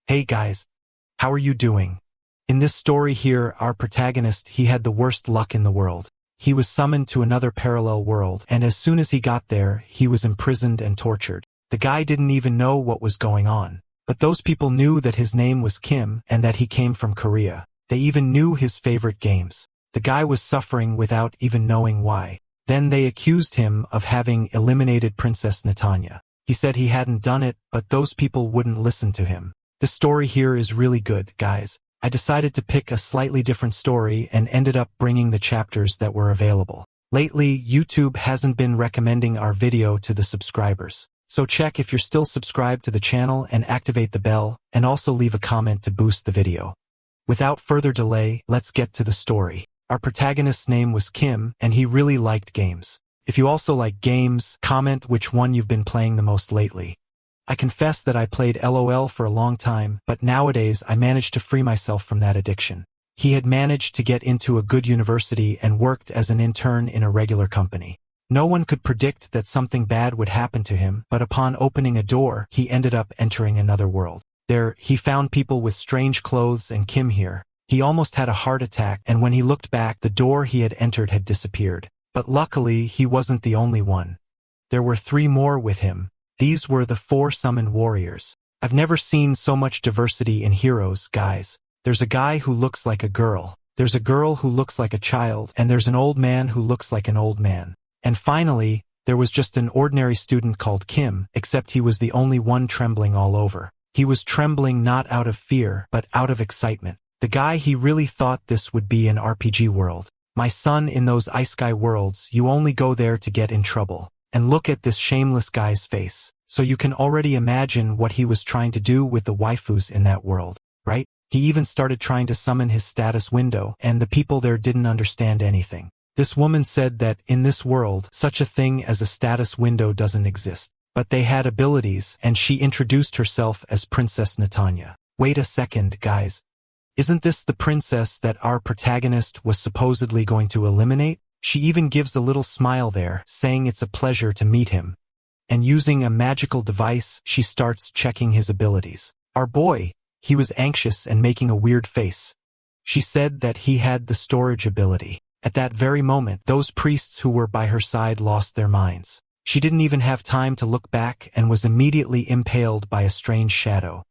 Hey guys, how are you doing? In this story here, our protagonist, he had the worst luck in the world. He was summoned to another parallel world, and as soon as he got there, he was imprisoned and tortured. The guy didn't even know what was going on. But those people knew that his name was Kim and that he came from Korea. They even knew his favorite games. The guy was suffering without even knowing why. Then they accused him of having eliminated Princess Natanya. He said he hadn't done it, but those people wouldn't listen to him. The story here is really good, guys. I decided to pick a slightly different story and ended up bringing the chapters that were available. Lately, YouTube hasn't been recommending our video to the subscribers. So check if you're still subscribed to the channel and activate the bell, and also leave a comment to boost the video. Without further delay, let's get to the story. Our protagonist's name was Kim, and he really liked games. If you also like games, comment which one you've been playing the most lately. I confess that I played LOL for a long time, but nowadays I managed to free myself from that addiction. He had managed to get into a good university and worked as an intern in a regular company. No one could predict that something bad would happen to him, but upon opening a door, he ended up entering another world. There, he found people with strange clothes and Kim here. He almost had a heart attack, and when he looked back, the door he had entered had disappeared. But luckily, he wasn't the only one. There were 3 more with him. These were the 4 summoned warriors. I've never seen so much diversity in heroes, guys. There's a guy who looks like a girl. There's a girl who looks like a child, and there's an old man who looks like an old man. And finally, there was just an ordinary student called Kim, except he was the only one trembling all over. He was trembling not out of fear, but out of excitement. The guy, he really thought this would be an RPG world. My son, in those isekai worlds, you only go there to get in trouble. And look at this shameless guy's face. So you can already imagine what he was trying to do with the waifus in that world, right? He even started trying to summon his status window, and the people there didn't understand anything. This woman said that in this world, such a thing as a status window doesn't exist. But they had abilities, and she introduced herself as Princess Natanya. Wait a second, guys. Isn't this the princess that our protagonist was supposedly going to eliminate? She even gives a little smile there, saying it's a pleasure to meet him. And using a magical device, she starts checking his abilities. Our boy, he was anxious and making a weird face. She said that he had the storage ability. At that very moment, those priests who were by her side lost their minds. She didn't even have time to look back and was immediately impaled by a strange shadow.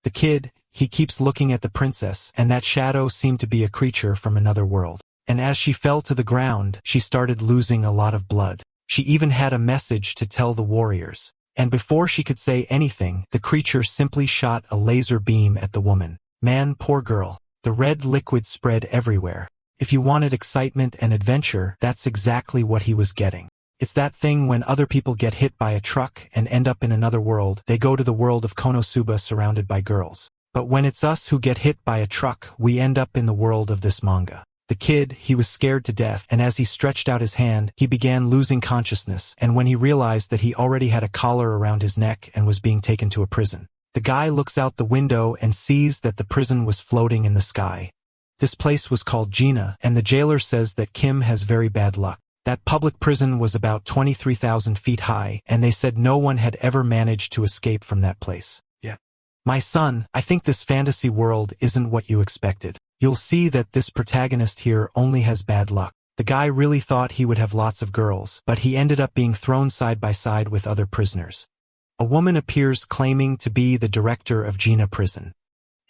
The kid, he keeps looking at the princess, and that shadow seemed to be a creature from another world. And as she fell to the ground, she started losing a lot of blood. She even had a message to tell the warriors. And before she could say anything, the creature simply shot a laser beam at the woman. Man, poor girl. The red liquid spread everywhere. If you wanted excitement and adventure, that's exactly what he was getting. It's that thing when other people get hit by a truck and end up in another world, they go to the world of Konosuba surrounded by girls. But when it's us who get hit by a truck, we end up in the world of this manga. The kid, he was scared to death, and as he stretched out his hand, he began losing consciousness, and when he realized that he already had a collar around his neck and was being taken to a prison. The guy looks out the window and sees that the prison was floating in the sky. This place was called Gina, and the jailer says that Kim has very bad luck. That public prison was about 23,000 feet high, and they said no one had ever managed to escape from that place. Yeah. My son, I think this fantasy world isn't what you expected. You'll see that this protagonist here only has bad luck. The guy really thought he would have lots of girls, but he ended up being thrown side by side with other prisoners. A woman appears claiming to be the director of Gina prison.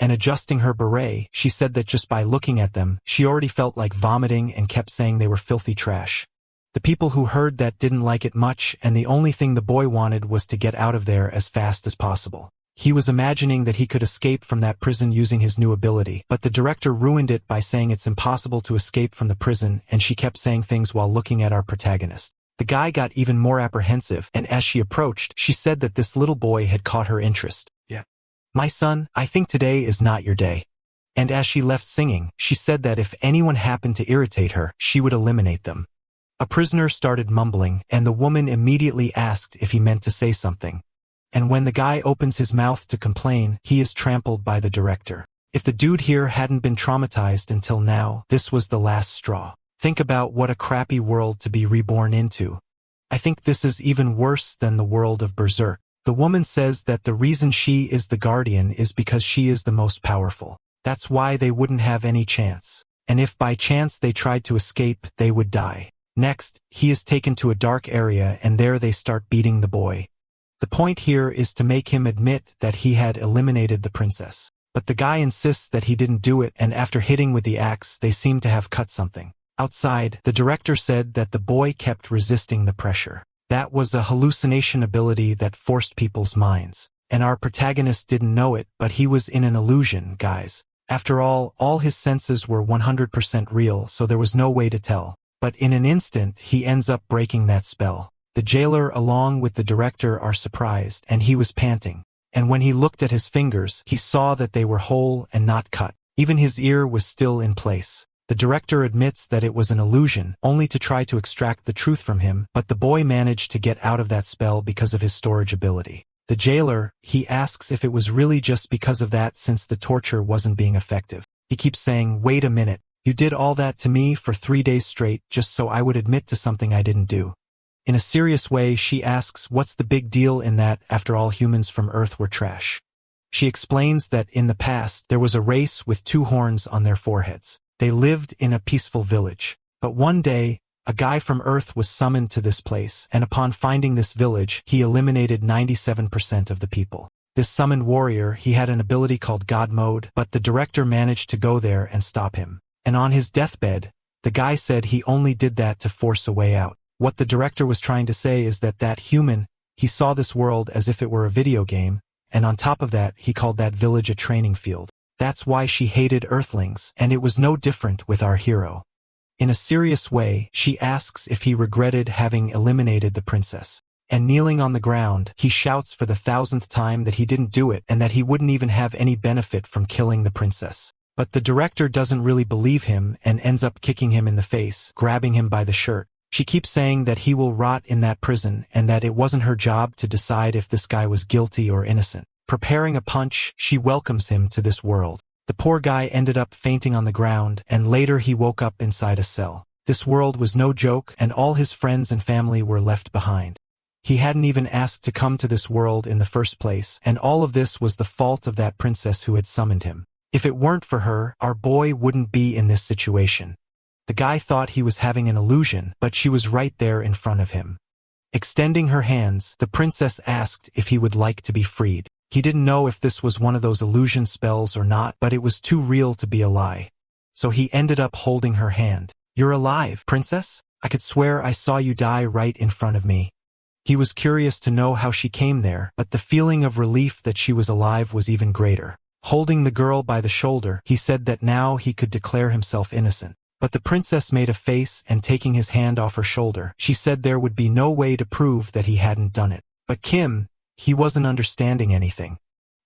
And adjusting her beret, she said that just by looking at them, she already felt like vomiting and kept saying they were filthy trash. The people who heard that didn't like it much, and the only thing the boy wanted was to get out of there as fast as possible. He was imagining that he could escape from that prison using his new ability, but the director ruined it by saying it's impossible to escape from the prison, and she kept saying things while looking at our protagonist. The guy got even more apprehensive, and as she approached, she said that this little boy had caught her interest. Yeah. My son, I think today is not your day. And as she left singing, she said that if anyone happened to irritate her, she would eliminate them. A prisoner started mumbling, and the woman immediately asked if he meant to say something. And when the guy opens his mouth to complain, he is trampled by the director. If the dude here hadn't been traumatized until now, this was the last straw. Think about what a crappy world to be reborn into. I think this is even worse than the world of Berserk. The woman says that the reason she is the guardian is because she is the most powerful. That's why they wouldn't have any chance. And if by chance they tried to escape, they would die. Next, he is taken to a dark area and there they start beating the boy. The point here is to make him admit that he had eliminated the princess. But the guy insists that he didn't do it, and after hitting with the axe they seem to have cut something. Outside, the director said that the boy kept resisting the pressure. That was a hallucination ability that forced people's minds. And our protagonist didn't know it, but he was in an illusion, guys. After all his senses were 100% real, so there was no way to tell. But in an instant, he ends up breaking that spell. The jailer along with the director are surprised, and he was panting. And when he looked at his fingers, he saw that they were whole and not cut. Even his ear was still in place. The director admits that it was an illusion, only to try to extract the truth from him, but the boy managed to get out of that spell because of his storage ability. The jailer, he asks if it was really just because of that since the torture wasn't being effective. He keeps saying, "Wait a minute, you did all that to me for 3 days straight just so I would admit to something I didn't do." In a serious way, she asks what's the big deal in that after all humans from Earth were trash. She explains that in the past there was a race with 2 horns on their foreheads. They lived in a peaceful village. But one day, a guy from Earth was summoned to this place, and upon finding this village, he eliminated 97% of the people. This summoned warrior, he had an ability called God Mode, but the director managed to go there and stop him. And on his deathbed, the guy said he only did that to force a way out. What the director was trying to say is that human, he saw this world as if it were a video game, and on top of that, he called that village a training field. That's why she hated Earthlings, and it was no different with our hero. In a serious way, she asks if he regretted having eliminated the princess. And kneeling on the ground, he shouts for the 1,000th time that he didn't do it and that he wouldn't even have any benefit from killing the princess. But the director doesn't really believe him and ends up kicking him in the face, grabbing him by the shirt. She keeps saying that he will rot in that prison and that it wasn't her job to decide if this guy was guilty or innocent. Preparing a punch, she welcomes him to this world. The poor guy ended up fainting on the ground, and later he woke up inside a cell. This world was no joke, and all his friends and family were left behind. He hadn't even asked to come to this world in the first place, and all of this was the fault of that princess who had summoned him. If it weren't for her, our boy wouldn't be in this situation. The guy thought he was having an illusion, but she was right there in front of him. Extending her hands, the princess asked if he would like to be freed. He didn't know if this was one of those illusion spells or not, but it was too real to be a lie. So he ended up holding her hand. "You're alive, princess? I could swear I saw you die right in front of me." He was curious to know how she came there, but the feeling of relief that she was alive was even greater. Holding the girl by the shoulder, he said that now he could declare himself innocent. But the princess made a face, and taking his hand off her shoulder, she said there would be no way to prove that he hadn't done it. But Kim, he wasn't understanding anything.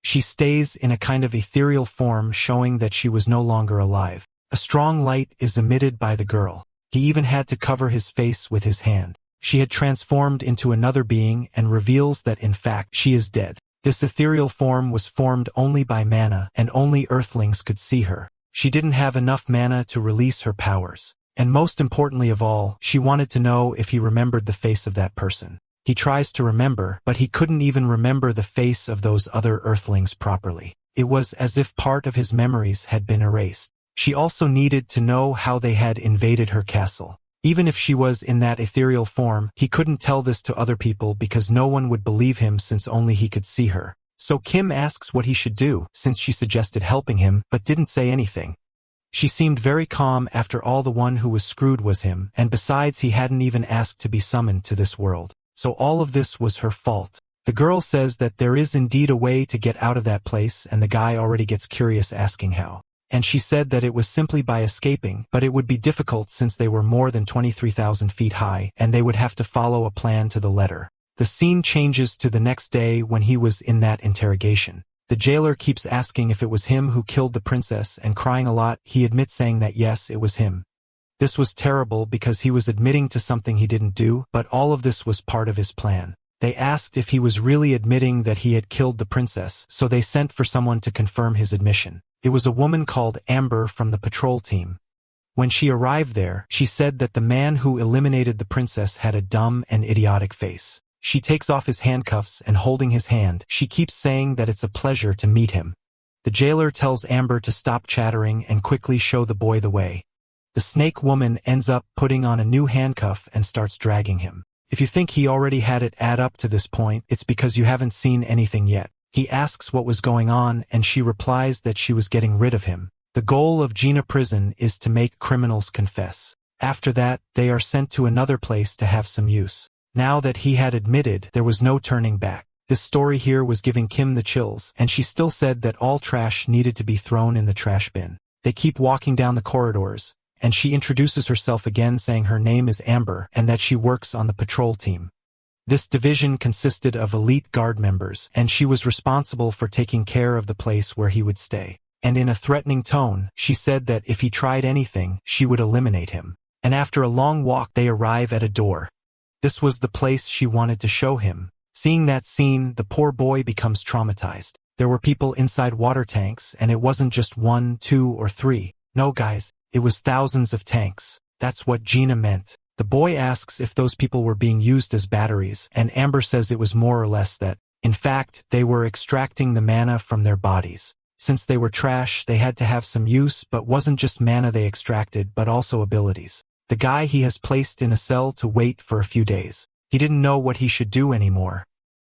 She stays in a kind of ethereal form, showing that she was no longer alive. A strong light is emitted by the girl. He even had to cover his face with his hand. She had transformed into another being and reveals that in fact she is dead. This ethereal form was formed only by mana, and only Earthlings could see her. She didn't have enough mana to release her powers. And most importantly of all, she wanted to know if he remembered the face of that person. He tries to remember, but he couldn't even remember the face of those other Earthlings properly. It was as if part of his memories had been erased. She also needed to know how they had invaded her castle. Even if she was in that ethereal form, he couldn't tell this to other people because no one would believe him since only he could see her. So Kim asks what he should do, since she suggested helping him, but didn't say anything. She seemed very calm after all. The one who was screwed was him, and besides he hadn't even asked to be summoned to this world. So all of this was her fault. The girl says that there is indeed a way to get out of that place, and the guy already gets curious asking how. And she said that it was simply by escaping, but it would be difficult since they were more than 23,000 feet high, and they would have to follow a plan to the letter. The scene changes to the next day when he was in that interrogation. The jailer keeps asking if it was him who killed the princess, and crying a lot, he admits saying that yes, it was him. This was terrible because he was admitting to something he didn't do, but all of this was part of his plan. They asked if he was really admitting that he had killed the princess, so they sent for someone to confirm his admission. It was a woman called Amber from the patrol team. When she arrived there, she said that the man who eliminated the princess had a dumb and idiotic face. She takes off his handcuffs and holding his hand, she keeps saying that it's a pleasure to meet him. The jailer tells Amber to stop chattering and quickly show the boy the way. The snake woman ends up putting on a new handcuff and starts dragging him. If you think he already had it add up to this point, it's because you haven't seen anything yet. He asks what was going on and she replies that she was getting rid of him. The goal of Gina prison is to make criminals confess. After that, they are sent to another place to have some use. Now that he had admitted, there was no turning back. This story here was giving Kim the chills, and she still said that all trash needed to be thrown in the trash bin. They keep walking down the corridors, and she introduces herself again saying her name is Amber and that she works on the patrol team. This division consisted of elite guard members, and she was responsible for taking care of the place where he would stay. And in a threatening tone, she said that if he tried anything, she would eliminate him. And after a long walk, they arrive at a door. This was the place she wanted to show him. Seeing that scene, the poor boy becomes traumatized. There were people inside water tanks, and it wasn't just 1, 2, or 3. No, guys, it was thousands of tanks. That's what Gina meant. The boy asks if those people were being used as batteries, and Amber says it was more or less that. In fact, they were extracting the mana from their bodies. Since they were trash, they had to have some use, but wasn't just mana they extracted, but also abilities. The guy he has placed in a cell to wait for a few days. He didn't know what he should do anymore.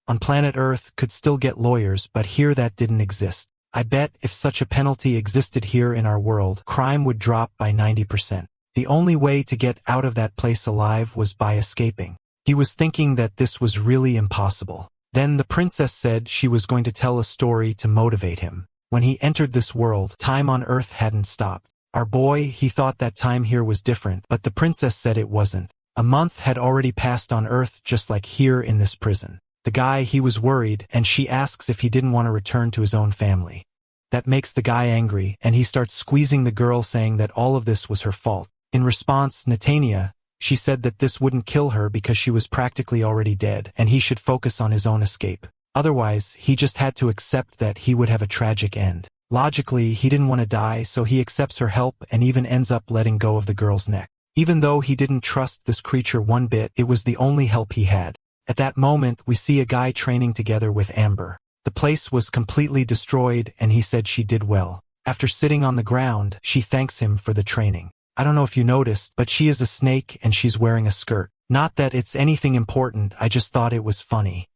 On planet Earth, could still get lawyers, but here that didn't exist. I bet if such a penalty existed here in our world, crime would drop by 90%. The only way to get out of that place alive was by escaping. He was thinking that this was really impossible. Then the princess said she was going to tell a story to motivate him. When he entered this world, time on Earth hadn't stopped. Our boy, he thought that time here was different, but the princess said it wasn't. A month had already passed on Earth just like here in this prison. The guy, he was worried, and she asks if he didn't want to return to his own family. That makes the guy angry, and he starts squeezing the girl saying that all of this was her fault. In response, Natania, she said that this wouldn't kill her because she was practically already dead, and he should focus on his own escape. Otherwise, he just had to accept that he would have a tragic end. Logically, he didn't want to die, so he accepts her help and even ends up letting go of the girl's neck. Even though he didn't trust this creature one bit, it was the only help he had. At that moment, we see a guy training together with Amber. The place was completely destroyed, and he said she did well. After sitting on the ground, she thanks him for the training. I don't know if you noticed, but she is a snake and she's wearing a skirt. Not that it's anything important, I just thought it was funny.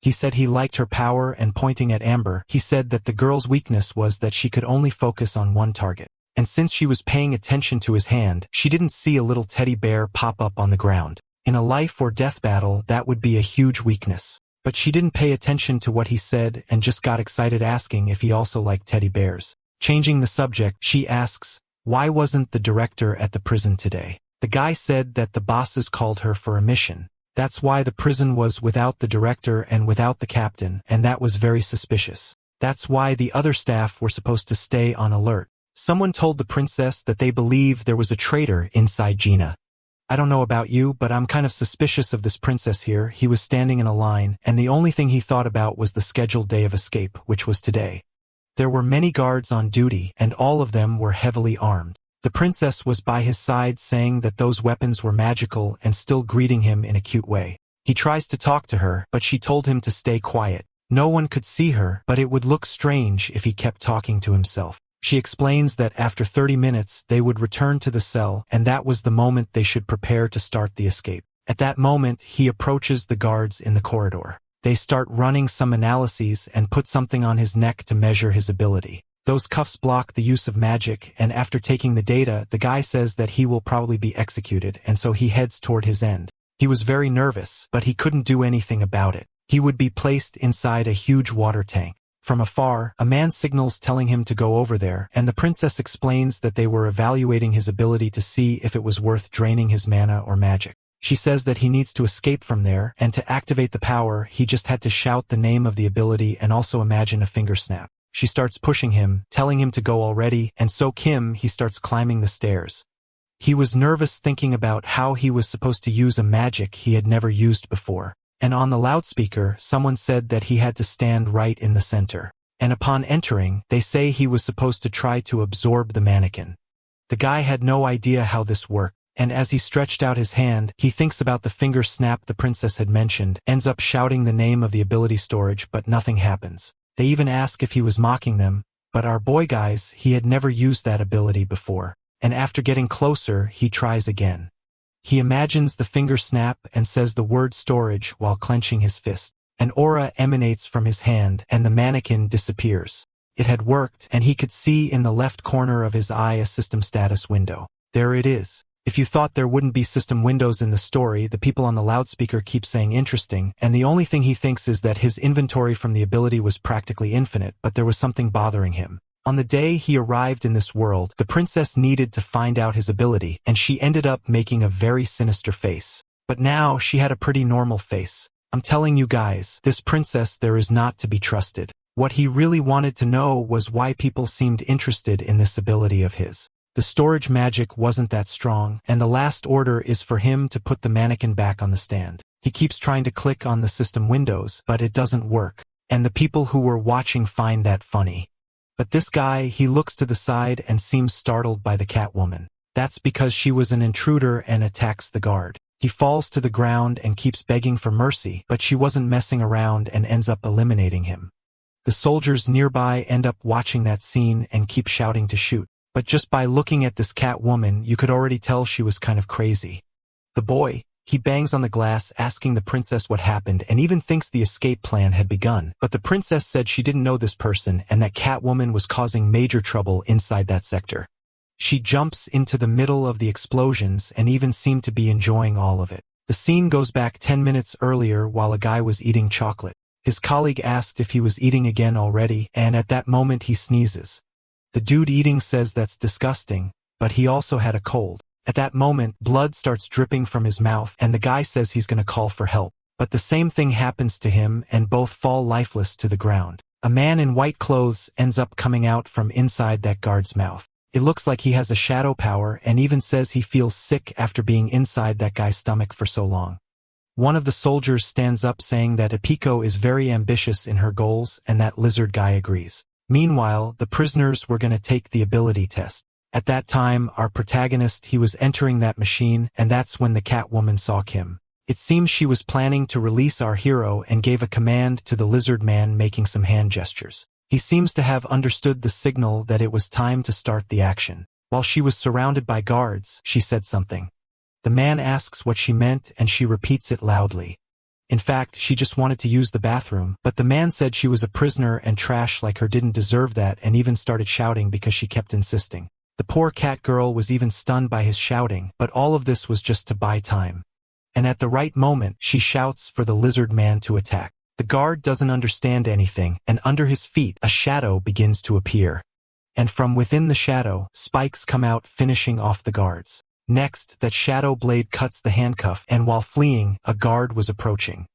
He said he liked her power, and pointing at Amber, he said that the girl's weakness was that she could only focus on one target. And since she was paying attention to his hand, she didn't see a little teddy bear pop up on the ground. In a life or death battle, that would be a huge weakness. But she didn't pay attention to what he said and just got excited asking if he also liked teddy bears. Changing the subject, she asks, why wasn't the director at the prison today? The guy said that the bosses called her for a mission. That's why the prison was without the director and without the captain, and that was very suspicious. That's why the other staff were supposed to stay on alert. Someone told the princess that they believe there was a traitor inside Gina. I don't know about you, but I'm kind of suspicious of this princess here. He was standing in a line, and the only thing he thought about was the scheduled day of escape, which was today. There were many guards on duty, and all of them were heavily armed. The princess was by his side saying that those weapons were magical and still greeting him in a cute way. He tries to talk to her, but she told him to stay quiet. No one could see her, but it would look strange if he kept talking to himself. She explains that after 30 minutes, they would return to the cell, and that was the moment they should prepare to start the escape. At that moment, he approaches the guards in the corridor. They start running some analyses and put something on his neck to measure his ability. Those cuffs block the use of magic, and after taking the data, the guy says that he will probably be executed, and so he heads toward his end. He was very nervous, but he couldn't do anything about it. He would be placed inside a huge water tank. From afar, a man signals telling him to go over there, and the princess explains that they were evaluating his ability to see if it was worth draining his mana or magic. She says that he needs to escape from there, and to activate the power, he just had to shout the name of the ability and also imagine a finger snap. She starts pushing him, telling him to go already, and so he starts climbing the stairs. He was nervous thinking about how he was supposed to use a magic he had never used before. And on the loudspeaker, someone said that he had to stand right in the center. And upon entering, they say he was supposed to try to absorb the mannequin. The guy had no idea how this worked. And as he stretched out his hand, he thinks about the finger snap the princess had mentioned, ends up shouting the name of the ability storage, but nothing happens. They even ask if he was mocking them, but our boy guys, he had never used that ability before. And after getting closer, he tries again. He imagines the finger snap and says the word storage while clenching his fist. An aura emanates from his hand, and the mannequin disappears. It had worked, and he could see in the left corner of his eye a system status window. There it is. If you thought there wouldn't be system windows in the story, the people on the loudspeaker keep saying interesting, and the only thing he thinks is that his inventory from the ability was practically infinite, but there was something bothering him. On the day he arrived in this world, the princess needed to find out his ability, and she ended up making a very sinister face. But now she had a pretty normal face. I'm telling you guys, this princess there is not to be trusted. What he really wanted to know was why people seemed interested in this ability of his. The storage magic wasn't that strong, and the last order is for him to put the mannequin back on the stand. He keeps trying to click on the system windows, but it doesn't work. And the people who were watching find that funny. But this guy, he looks to the side and seems startled by the Catwoman. That's because she was an intruder and attacks the guard. He falls to the ground and keeps begging for mercy, but she wasn't messing around and ends up eliminating him. The soldiers nearby end up watching that scene and keep shouting to shoot. But just by looking at this Catwoman, you could already tell she was kind of crazy. The boy, he bangs on the glass asking the princess what happened and even thinks the escape plan had begun. But the princess said she didn't know this person and that Catwoman was causing major trouble inside that sector. She jumps into the middle of the explosions and even seemed to be enjoying all of it. The scene goes back 10 minutes earlier while a guy was eating chocolate. His colleague asked if he was eating again already, and at that moment he sneezes. The dude eating says that's disgusting, but he also had a cold. At that moment, blood starts dripping from his mouth, and the guy says he's gonna call for help. But the same thing happens to him, and both fall lifeless to the ground. A man in white clothes ends up coming out from inside that guard's mouth. It looks like he has a shadow power, and even says he feels sick after being inside that guy's stomach for so long. One of the soldiers stands up saying that Ipiko is very ambitious in her goals, and that lizard guy agrees. Meanwhile, the prisoners were going to take the ability test. At that time, our protagonist, he was entering that machine, and that's when the Catwoman saw Kim. It seems she was planning to release our hero and gave a command to the lizard man making some hand gestures. He seems to have understood the signal that it was time to start the action. While she was surrounded by guards, she said something. The man asks what she meant and she repeats it loudly. In fact, she just wanted to use the bathroom, but the man said she was a prisoner and trash like her didn't deserve that and even started shouting because she kept insisting. The poor cat girl was even stunned by his shouting, but all of this was just to buy time. And at the right moment, she shouts for the lizard man to attack. The guard doesn't understand anything, and under his feet, a shadow begins to appear. And from within the shadow, spikes come out finishing off the guards. Next, that shadow blade cuts the handcuff, and while fleeing, a guard was approaching.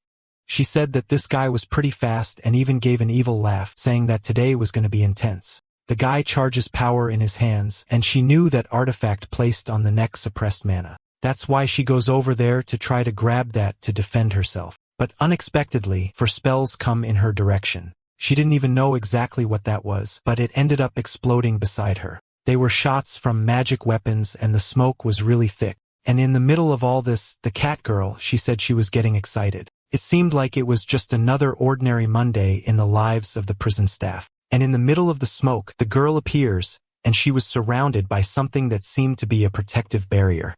She said that this guy was pretty fast and even gave an evil laugh, saying that today was going to be intense. The guy charges power in his hands, and she knew that artifact placed on the neck suppressed mana. That's why she goes over there to try to grab that to defend herself. But unexpectedly, four spells come in her direction. She didn't even know exactly what that was, but it ended up exploding beside her. They were shots from magic weapons and the smoke was really thick. And in the middle of all this, the cat girl, she said she was getting excited. It seemed like it was just another ordinary Monday in the lives of the prison staff. And in the middle of the smoke, the girl appears, and she was surrounded by something that seemed to be a protective barrier.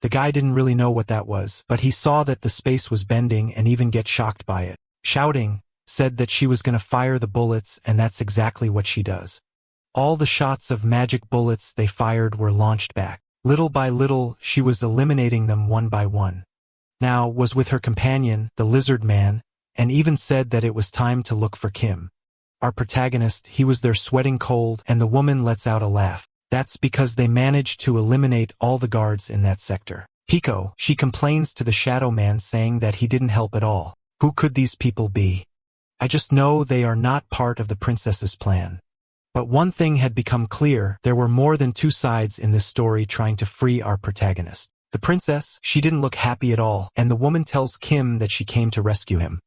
The guy didn't really know what that was, but he saw that the space was bending and even get shocked by it. Shouting, said that she was going to fire the bullets, and that's exactly what she does. All the shots of magic bullets they fired were launched back. Little by little, she was eliminating them one by one. Now was with her companion, the lizard man, and even said that it was time to look for Kim. Our protagonist, he was there sweating cold, and the woman lets out a laugh. That's because they managed to eliminate all the guards in that sector. Pico, she complains to the shadow man saying that he didn't help at all. Who could these people be? I just know they are not part of the princess's plan. But one thing had become clear, there were more than two sides in this story trying to free our protagonist. The princess, she didn't look happy at all, and the woman tells Kim that she came to rescue him.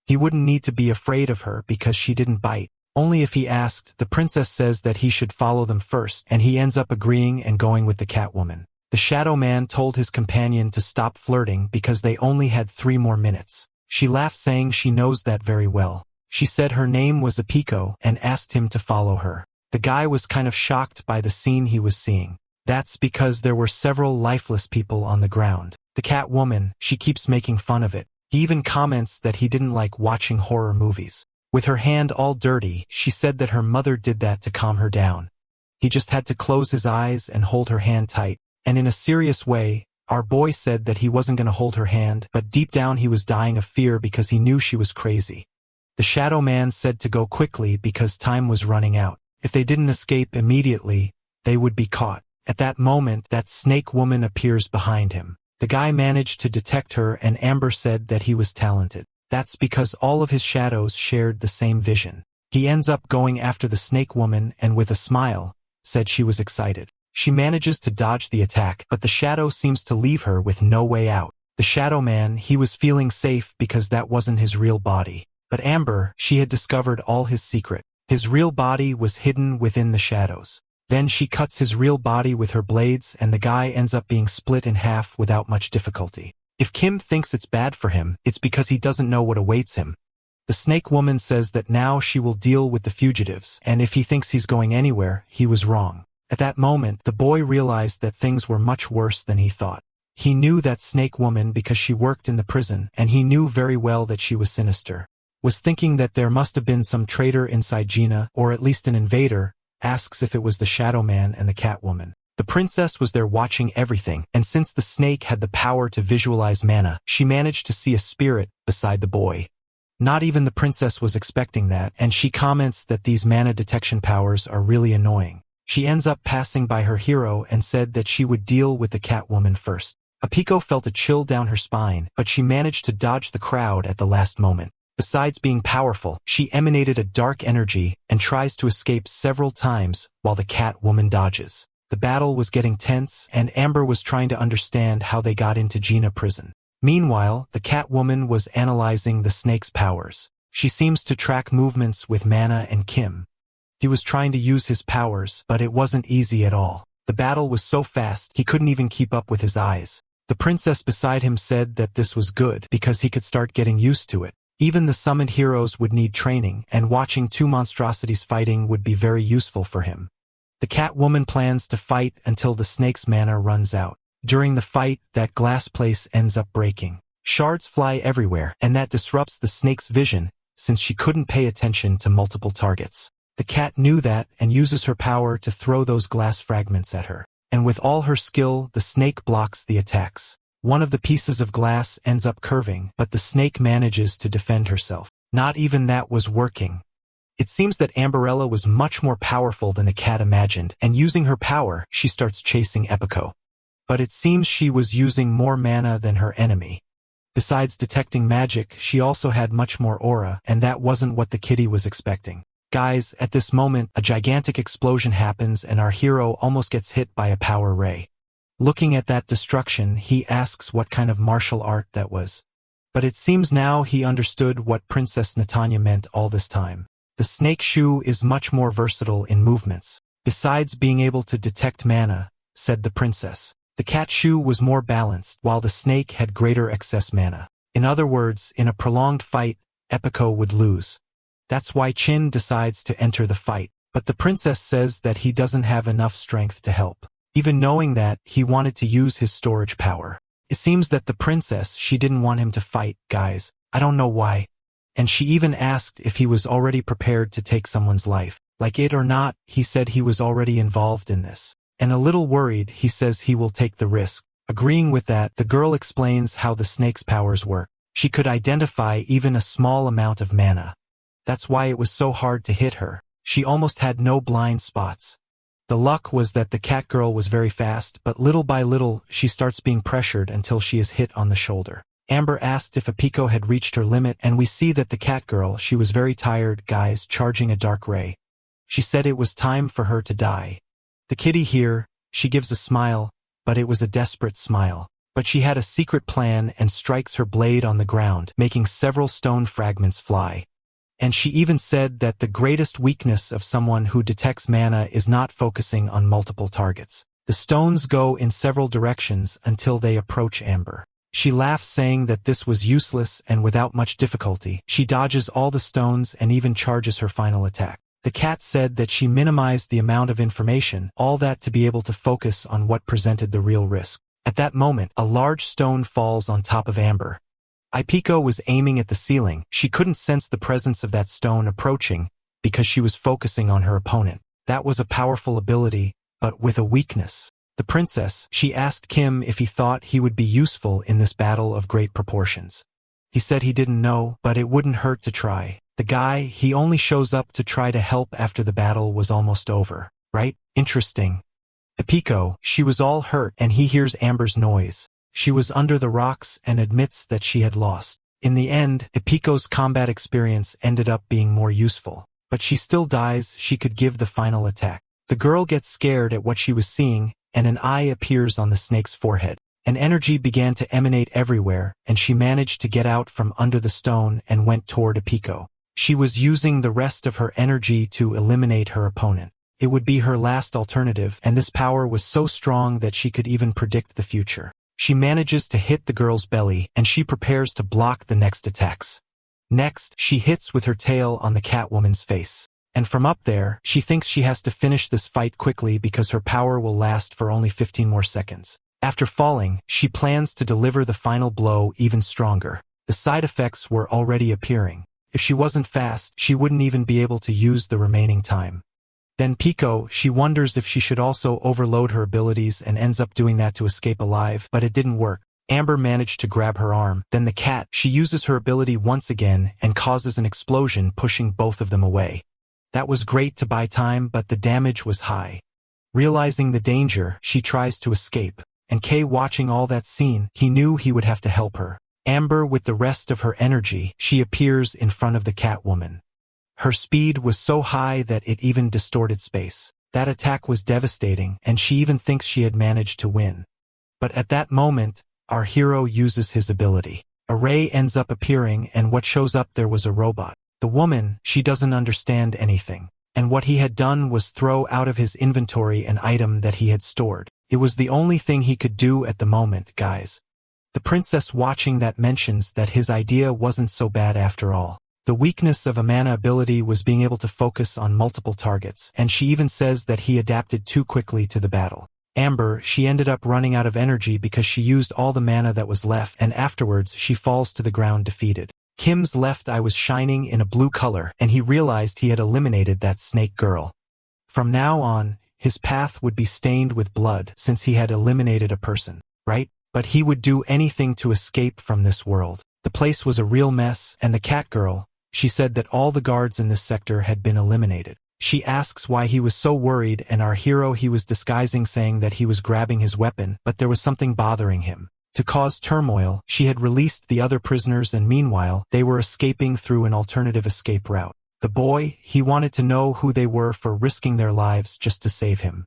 He wouldn't need to be afraid of her because she didn't bite. Only if he asked, the princess says that he should follow them first, and he ends up agreeing and going with the Catwoman. The The shadow man told his companion to stop flirting because they only had 3 more minutes. She laughed, saying she knows that very well. She said her name was Apiko and asked him to follow her. The guy was kind of shocked by the scene he was seeing. That's because there were several lifeless people on the ground. The cat woman, she keeps making fun of it. He even comments that he didn't like watching horror movies. With her hand all dirty, she said that her mother did that to calm her down. He just had to close his eyes and hold her hand tight. And in a serious way, our boy said that he wasn't going to hold her hand, but deep down he was dying of fear because he knew she was crazy. The shadow man said to go quickly because time was running out. If they didn't escape immediately, they would be caught. At that moment, that snake woman appears behind him. The guy managed to detect her, and Amber said that he was talented. That's because all of his shadows shared the same vision. He ends up going after the snake woman and with a smile, said she was excited. She manages to dodge the attack, but the shadow seems to leave her with no way out. The shadow man, he was feeling safe because that wasn't his real body. But Amber, she had discovered all his secret. His real body was hidden within the shadows. Then she cuts his real body with her blades, and the guy ends up being split in half without much difficulty. If Kim thinks it's bad for him, it's because he doesn't know what awaits him. The snake woman says that now she will deal with the fugitives, and if he thinks he's going anywhere, he was wrong. At that moment, the boy realized that things were much worse than he thought. He knew that snake woman because she worked in the prison, and he knew very well that she was sinister. Was thinking that there must have been some traitor inside Gina, or at least an invader, asks if it was the shadow man and the cat woman. The princess was there watching everything, and since the snake had the power to visualize mana, she managed to see a spirit beside the boy. Not even the princess was expecting that, and she comments that these mana detection powers are really annoying. She ends up passing by her hero and said that she would deal with the cat woman first. Apiko felt a chill down her spine, but she managed to dodge the crowd at the last moment. Besides being powerful, she emanated a dark energy and tries to escape several times while the cat woman dodges. The battle was getting tense, and Amber was trying to understand how they got into Gina prison. Meanwhile, the cat woman was analyzing the snake's powers. She seems to track movements with Mana and Kim. He was trying to use his powers, but it wasn't easy at all. The battle was so fast, he couldn't even keep up with his eyes. The princess beside him said that this was good because he could start getting used to it. Even the summoned heroes would need training, and watching 2 monstrosities fighting would be very useful for him. The cat woman plans to fight until the snake's mana runs out. During the fight, that glass place ends up breaking. Shards fly everywhere, and that disrupts the snake's vision, since she couldn't pay attention to multiple targets. The cat knew that and uses her power to throw those glass fragments at her. And with all her skill, the snake blocks the attacks. One of the pieces of glass ends up curving, but the snake manages to defend herself. Not even that was working. It seems that Amberella was much more powerful than the cat imagined, and using her power, she starts chasing Apiko. But it seems she was using more mana than her enemy. Besides detecting magic, she also had much more aura, and that wasn't what the kitty was expecting. Guys, at this moment, a gigantic explosion happens and our hero almost gets hit by a power ray. Looking at that destruction, he asks what kind of martial art that was. But it seems now he understood what Princess Natanya meant all this time. The snake shoe is much more versatile in movements. Besides being able to detect mana, said the princess, the cat shoe was more balanced, while the snake had greater excess mana. In other words, in a prolonged fight, Apiko would lose. That's why Chin decides to enter the fight, but the princess says that he doesn't have enough strength to help. Even knowing that, he wanted to use his storage power. It seems that the princess, she didn't want him to fight, guys. I don't know why. And she even asked if he was already prepared to take someone's life. Like it or not, he said he was already involved in this. And a little worried, he says he will take the risk. Agreeing with that, the girl explains how the snake's powers work. She could identify even a small amount of mana. That's why it was so hard to hit her. She almost had no blind spots. The luck was that the cat girl was very fast, but little by little, she starts being pressured until she is hit on the shoulder. Amber asked if Apiko had reached her limit, and we see that the cat girl, she was very tired, guys, charging a dark ray. She said it was time for her to die. The kitty here, she gives a smile, but it was a desperate smile. But she had a secret plan and strikes her blade on the ground, making several stone fragments fly. And she even said that the greatest weakness of someone who detects mana is not focusing on multiple targets. The stones go in several directions until they approach Amber. She laughs, saying that this was useless, and without much difficulty, she dodges all the stones and even charges her final attack. The cat said that she minimized the amount of information, all that to be able to focus on what presented the real risk. At that moment, a large stone falls on top of Amber. Ipiko was aiming at the ceiling. She couldn't sense the presence of that stone approaching because she was focusing on her opponent. That was a powerful ability, but with a weakness. The princess, she asked Kim if he thought he would be useful in this battle of great proportions. He said he didn't know, but it wouldn't hurt to try. The guy, he only shows up to try to help after the battle was almost over, right? Interesting. Ipiko, she was all hurt, and he hears Amber's noise. She was under the rocks and admits that she had lost. In the end, Ipiko's combat experience ended up being more useful. But she still dies. She could give the final attack. The girl gets scared at what she was seeing, and an eye appears on the snake's forehead. An energy began to emanate everywhere, and she managed to get out from under the stone and went toward Ipiko. She was using the rest of her energy to eliminate her opponent. It would be her last alternative, and this power was so strong that she could even predict the future. She manages to hit the girl's belly, and she prepares to block the next attacks. Next, she hits with her tail on the Catwoman's face. And from up there, she thinks she has to finish this fight quickly because her power will last for only 15 more seconds. After falling, she plans to deliver the final blow even stronger. The side effects were already appearing. If she wasn't fast, she wouldn't even be able to use the remaining time. Then Pico, she wonders if she should also overload her abilities and ends up doing that to escape alive, but it didn't work. Amber managed to grab her arm. Then the cat, she uses her ability once again and causes an explosion, pushing both of them away. That was great to buy time, but the damage was high. Realizing the danger, she tries to escape. And Kay, watching all that scene, he knew he would have to help her. Amber, with the rest of her energy, she appears in front of the Catwoman. Her speed was so high that it even distorted space. That attack was devastating, and she even thinks she had managed to win. But at that moment, our hero uses his ability. A ray ends up appearing, and what shows up there was a robot. The woman, she doesn't understand anything. And what he had done was throw out of his inventory an item that he had stored. It was the only thing he could do at the moment, guys. The princess, watching that, mentions that his idea wasn't so bad after all. The weakness of a mana ability was being able to focus on multiple targets, and she even says that he adapted too quickly to the battle. Amber, she ended up running out of energy because she used all the mana that was left, and afterwards she falls to the ground defeated. Kim's left eye was shining in a blue color, and he realized he had eliminated that snake girl. From now on, his path would be stained with blood since he had eliminated a person, right? But he would do anything to escape from this world. The place was a real mess, and the cat girl, she said that all the guards in this sector had been eliminated. She asks why he was so worried, and our hero, he was disguising, saying that he was grabbing his weapon, but there was something bothering him. To cause turmoil, she had released the other prisoners, and meanwhile, they were escaping through an alternative escape route. The boy, he wanted to know who they were for risking their lives just to save him.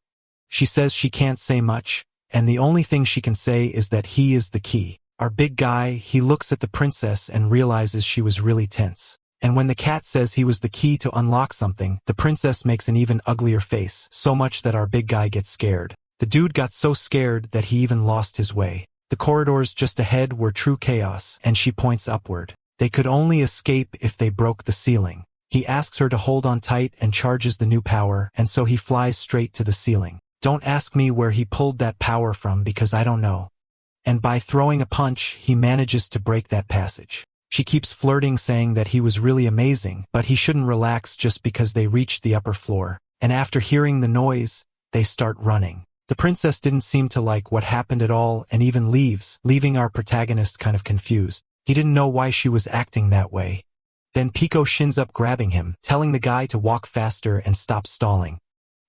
She says she can't say much, and the only thing she can say is that he is the key. Our big guy, he looks at the princess and realizes she was really tense. And when the cat says he was the key to unlock something, the princess makes an even uglier face, so much that our big guy gets scared. The dude got so scared that he even lost his way. The corridors just ahead were true chaos, and she points upward. They could only escape if they broke the ceiling. He asks her to hold on tight and charges the new power, and so he flies straight to the ceiling. Don't ask me where he pulled that power from because I don't know. And by throwing a punch, he manages to break that passage. She keeps flirting, saying that he was really amazing, but he shouldn't relax just because they reached the upper floor. And after hearing the noise, they start running. The princess didn't seem to like what happened at all and even leaves, leaving our protagonist kind of confused. He didn't know why she was acting that way. Then Pico shins up, grabbing him, telling the guy to walk faster and stop stalling.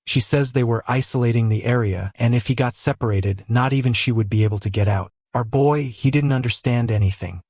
She says they were isolating the area, and if he got separated, not even she would be able to get out. Our boy, he didn't understand anything.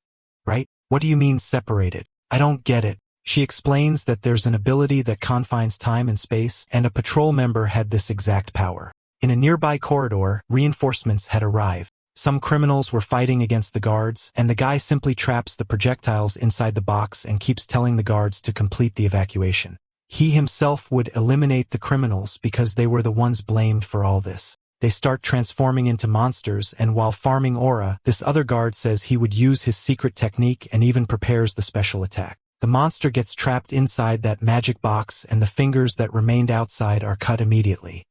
Right? What do you mean separated? I don't get it. She explains that there's an ability that confines time and space, and a patrol member had this exact power. In a nearby corridor, reinforcements had arrived. Some criminals were fighting against the guards, and the guy simply traps the projectiles inside the box and keeps telling the guards to complete the evacuation. He himself would eliminate the criminals because they were the ones blamed for all this. They start transforming into monsters, and while farming aura, this other guard says he would use his secret technique and even prepares the special attack. The monster gets trapped inside that magic box and the fingers that remained outside are cut immediately.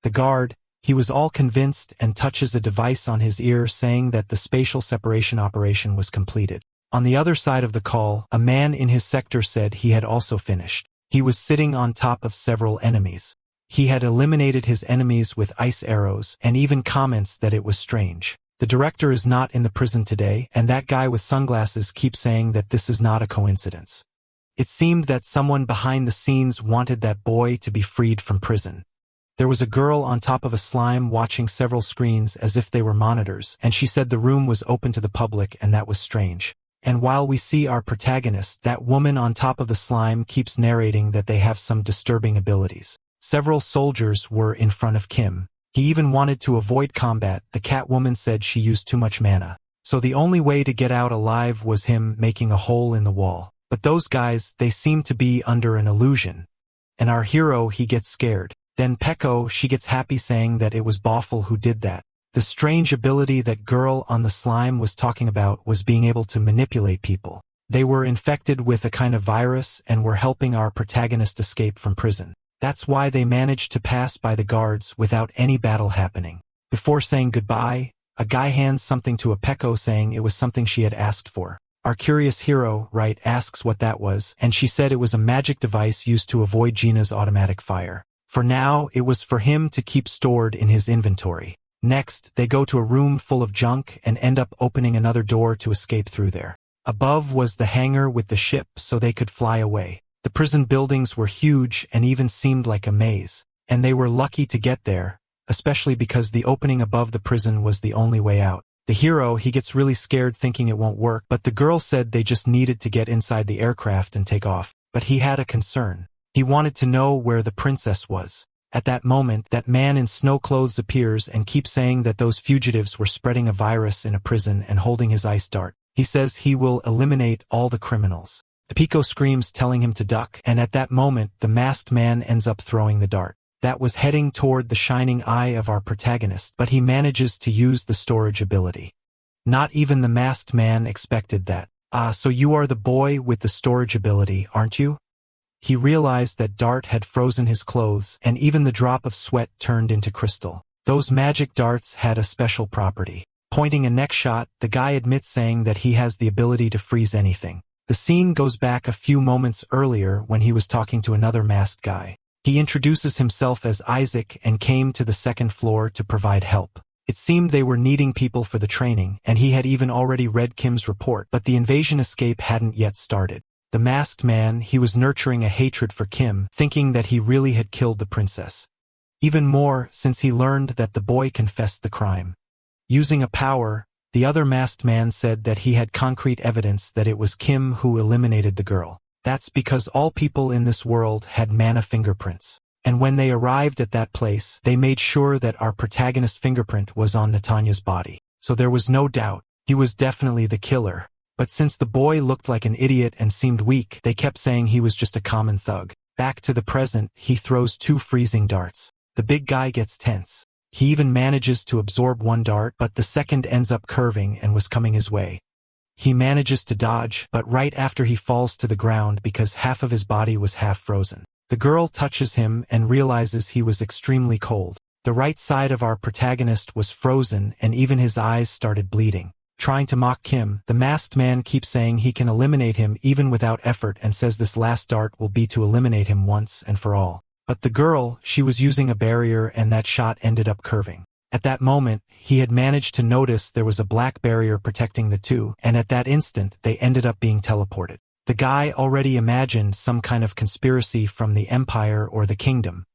The guard, he was all convinced and touches a device on his ear saying that the spatial separation operation was completed. On the other side of the call, a man in his sector said he had also finished. He was sitting on top of several enemies. He had eliminated his enemies with ice arrows and even comments that it was strange. The director is not in the prison today, and that guy with sunglasses keeps saying that this is not a coincidence. It seemed that someone behind the scenes wanted that boy to be freed from prison. There was a girl on top of a slime watching several screens as if they were monitors, and she said the room was open to the public and that was strange. And while we see our protagonist, that woman on top of the slime keeps narrating that they have some disturbing abilities. Several soldiers were in front of Kim. He even wanted to avoid combat. The Catwoman said she used too much mana. So the only way to get out alive was him making a hole in the wall. But those guys, they seem to be under an illusion. And our hero, he gets scared. Then Peko, she gets happy saying that it was Bawful who did that. The strange ability that girl on the slime was talking about was being able to manipulate people. They were infected with a kind of virus and were helping our protagonist escape from prison. That's why they managed to pass by the guards without any battle happening. Before saying goodbye, a guy hands something to a Peko saying it was something she had asked for. Our curious hero, right, asks what that was, and she said it was a magic device used to avoid Gina's automatic fire. For now, it was for him to keep stored in his inventory. Next, they go to a room full of junk and end up opening another door to escape through there. Above was the hangar with the ship so they could fly away. The prison buildings were huge and even seemed like a maze, and they were lucky to get there, especially because the opening above the prison was the only way out. The hero, he gets really scared thinking it won't work, but the girl said they just needed to get inside the aircraft and take off. But he had a concern. He wanted to know where the princess was. At that moment, that man in snow clothes appears and keeps saying that those fugitives were spreading a virus in a prison and holding his ice dart. He says he will eliminate all the criminals. Pico screams telling him to duck, and at that moment, the masked man ends up throwing the dart. That was heading toward the shining eye of our protagonist, but he manages to use the storage ability. Not even the masked man expected that. So you are the boy with the storage ability, aren't you? He realized that dart had frozen his clothes, and even the drop of sweat turned into crystal. Those magic darts had a special property. Pointing a neck shot, the guy admits saying that he has the ability to freeze anything. The scene goes back a few moments earlier when he was talking to another masked guy. He introduces himself as Isaac and came to the second floor to provide help. It seemed they were needing people for the training, and he had even already read Kim's report, but the invasion escape hadn't yet started. The masked man, he was nurturing a hatred for Kim, thinking that he really had killed the princess. Even more, since he learned that the boy confessed the crime. Using a power, the other masked man said that he had concrete evidence that it was Kim who eliminated the girl. That's because all people in this world had mana fingerprints. And when they arrived at that place, they made sure that our protagonist's fingerprint was on Natanya's body. So there was no doubt, he was definitely the killer. But since the boy looked like an idiot and seemed weak, they kept saying he was just a common thug. Back to the present, he throws 2 freezing darts. The big guy gets tense. He even manages to absorb one dart, but the second ends up curving and was coming his way. He manages to dodge, but right after he falls to the ground because half of his body was half frozen. The girl touches him and realizes he was extremely cold. The right side of our protagonist was frozen and even his eyes started bleeding. Trying to mock Kim, the masked man keeps saying he can eliminate him even without effort and says this last dart will be to eliminate him once and for all. But the girl, she was using a barrier and that shot ended up curving. At that moment, he had managed to notice there was a black barrier protecting the two, and at that instant, they ended up being teleported. The guy already imagined some kind of conspiracy from the Empire or the Kingdom.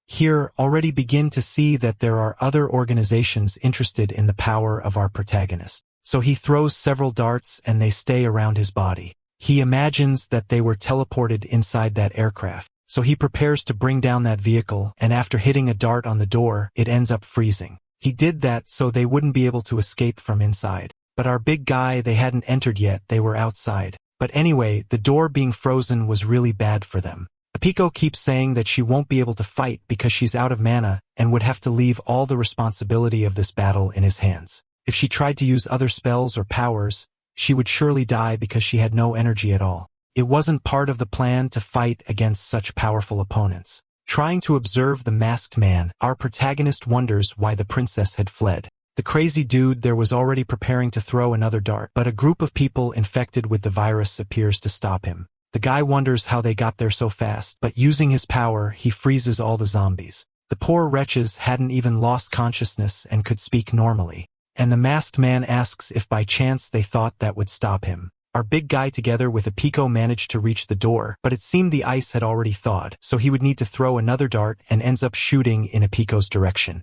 Here, already begin to see that there are other organizations interested in the power of our protagonist. So he throws several darts and they stay around his body. He imagines that they were teleported inside that aircraft. So he prepares to bring down that vehicle, and after hitting a dart on the door, it ends up freezing. He did that so they wouldn't be able to escape from inside. But our big guy, they hadn't entered yet, they were outside. But anyway, the door being frozen was really bad for them. Apiko keeps saying that she won't be able to fight because she's out of mana and would have to leave all the responsibility of this battle in his hands. If she tried to use other spells or powers, she would surely die because she had no energy at all. It wasn't part of the plan to fight against such powerful opponents. Trying to observe the masked man, our protagonist wonders why the princess had fled. The crazy dude there was already preparing to throw another dart, but a group of people infected with the virus appears to stop him. The guy wonders how they got there so fast, but using his power, he freezes all the zombies. The poor wretches hadn't even lost consciousness and could speak normally. And the masked man asks if by chance they thought that would stop him. Our big guy together with Apiko managed to reach the door, but it seemed the ice had already thawed, so he would need to throw another dart and ends up shooting in Apiko's direction.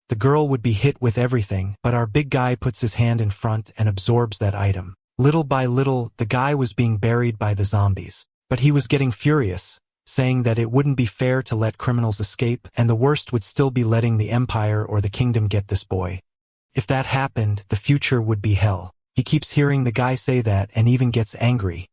The girl would be hit with everything, but our big guy puts his hand in front and absorbs that item. Little by little, the guy was being buried by the zombies. But he was getting furious, saying that it wouldn't be fair to let criminals escape, and the worst would still be letting the empire or the kingdom get this boy. If that happened, the future would be hell. He keeps hearing the guy say that and even gets angry.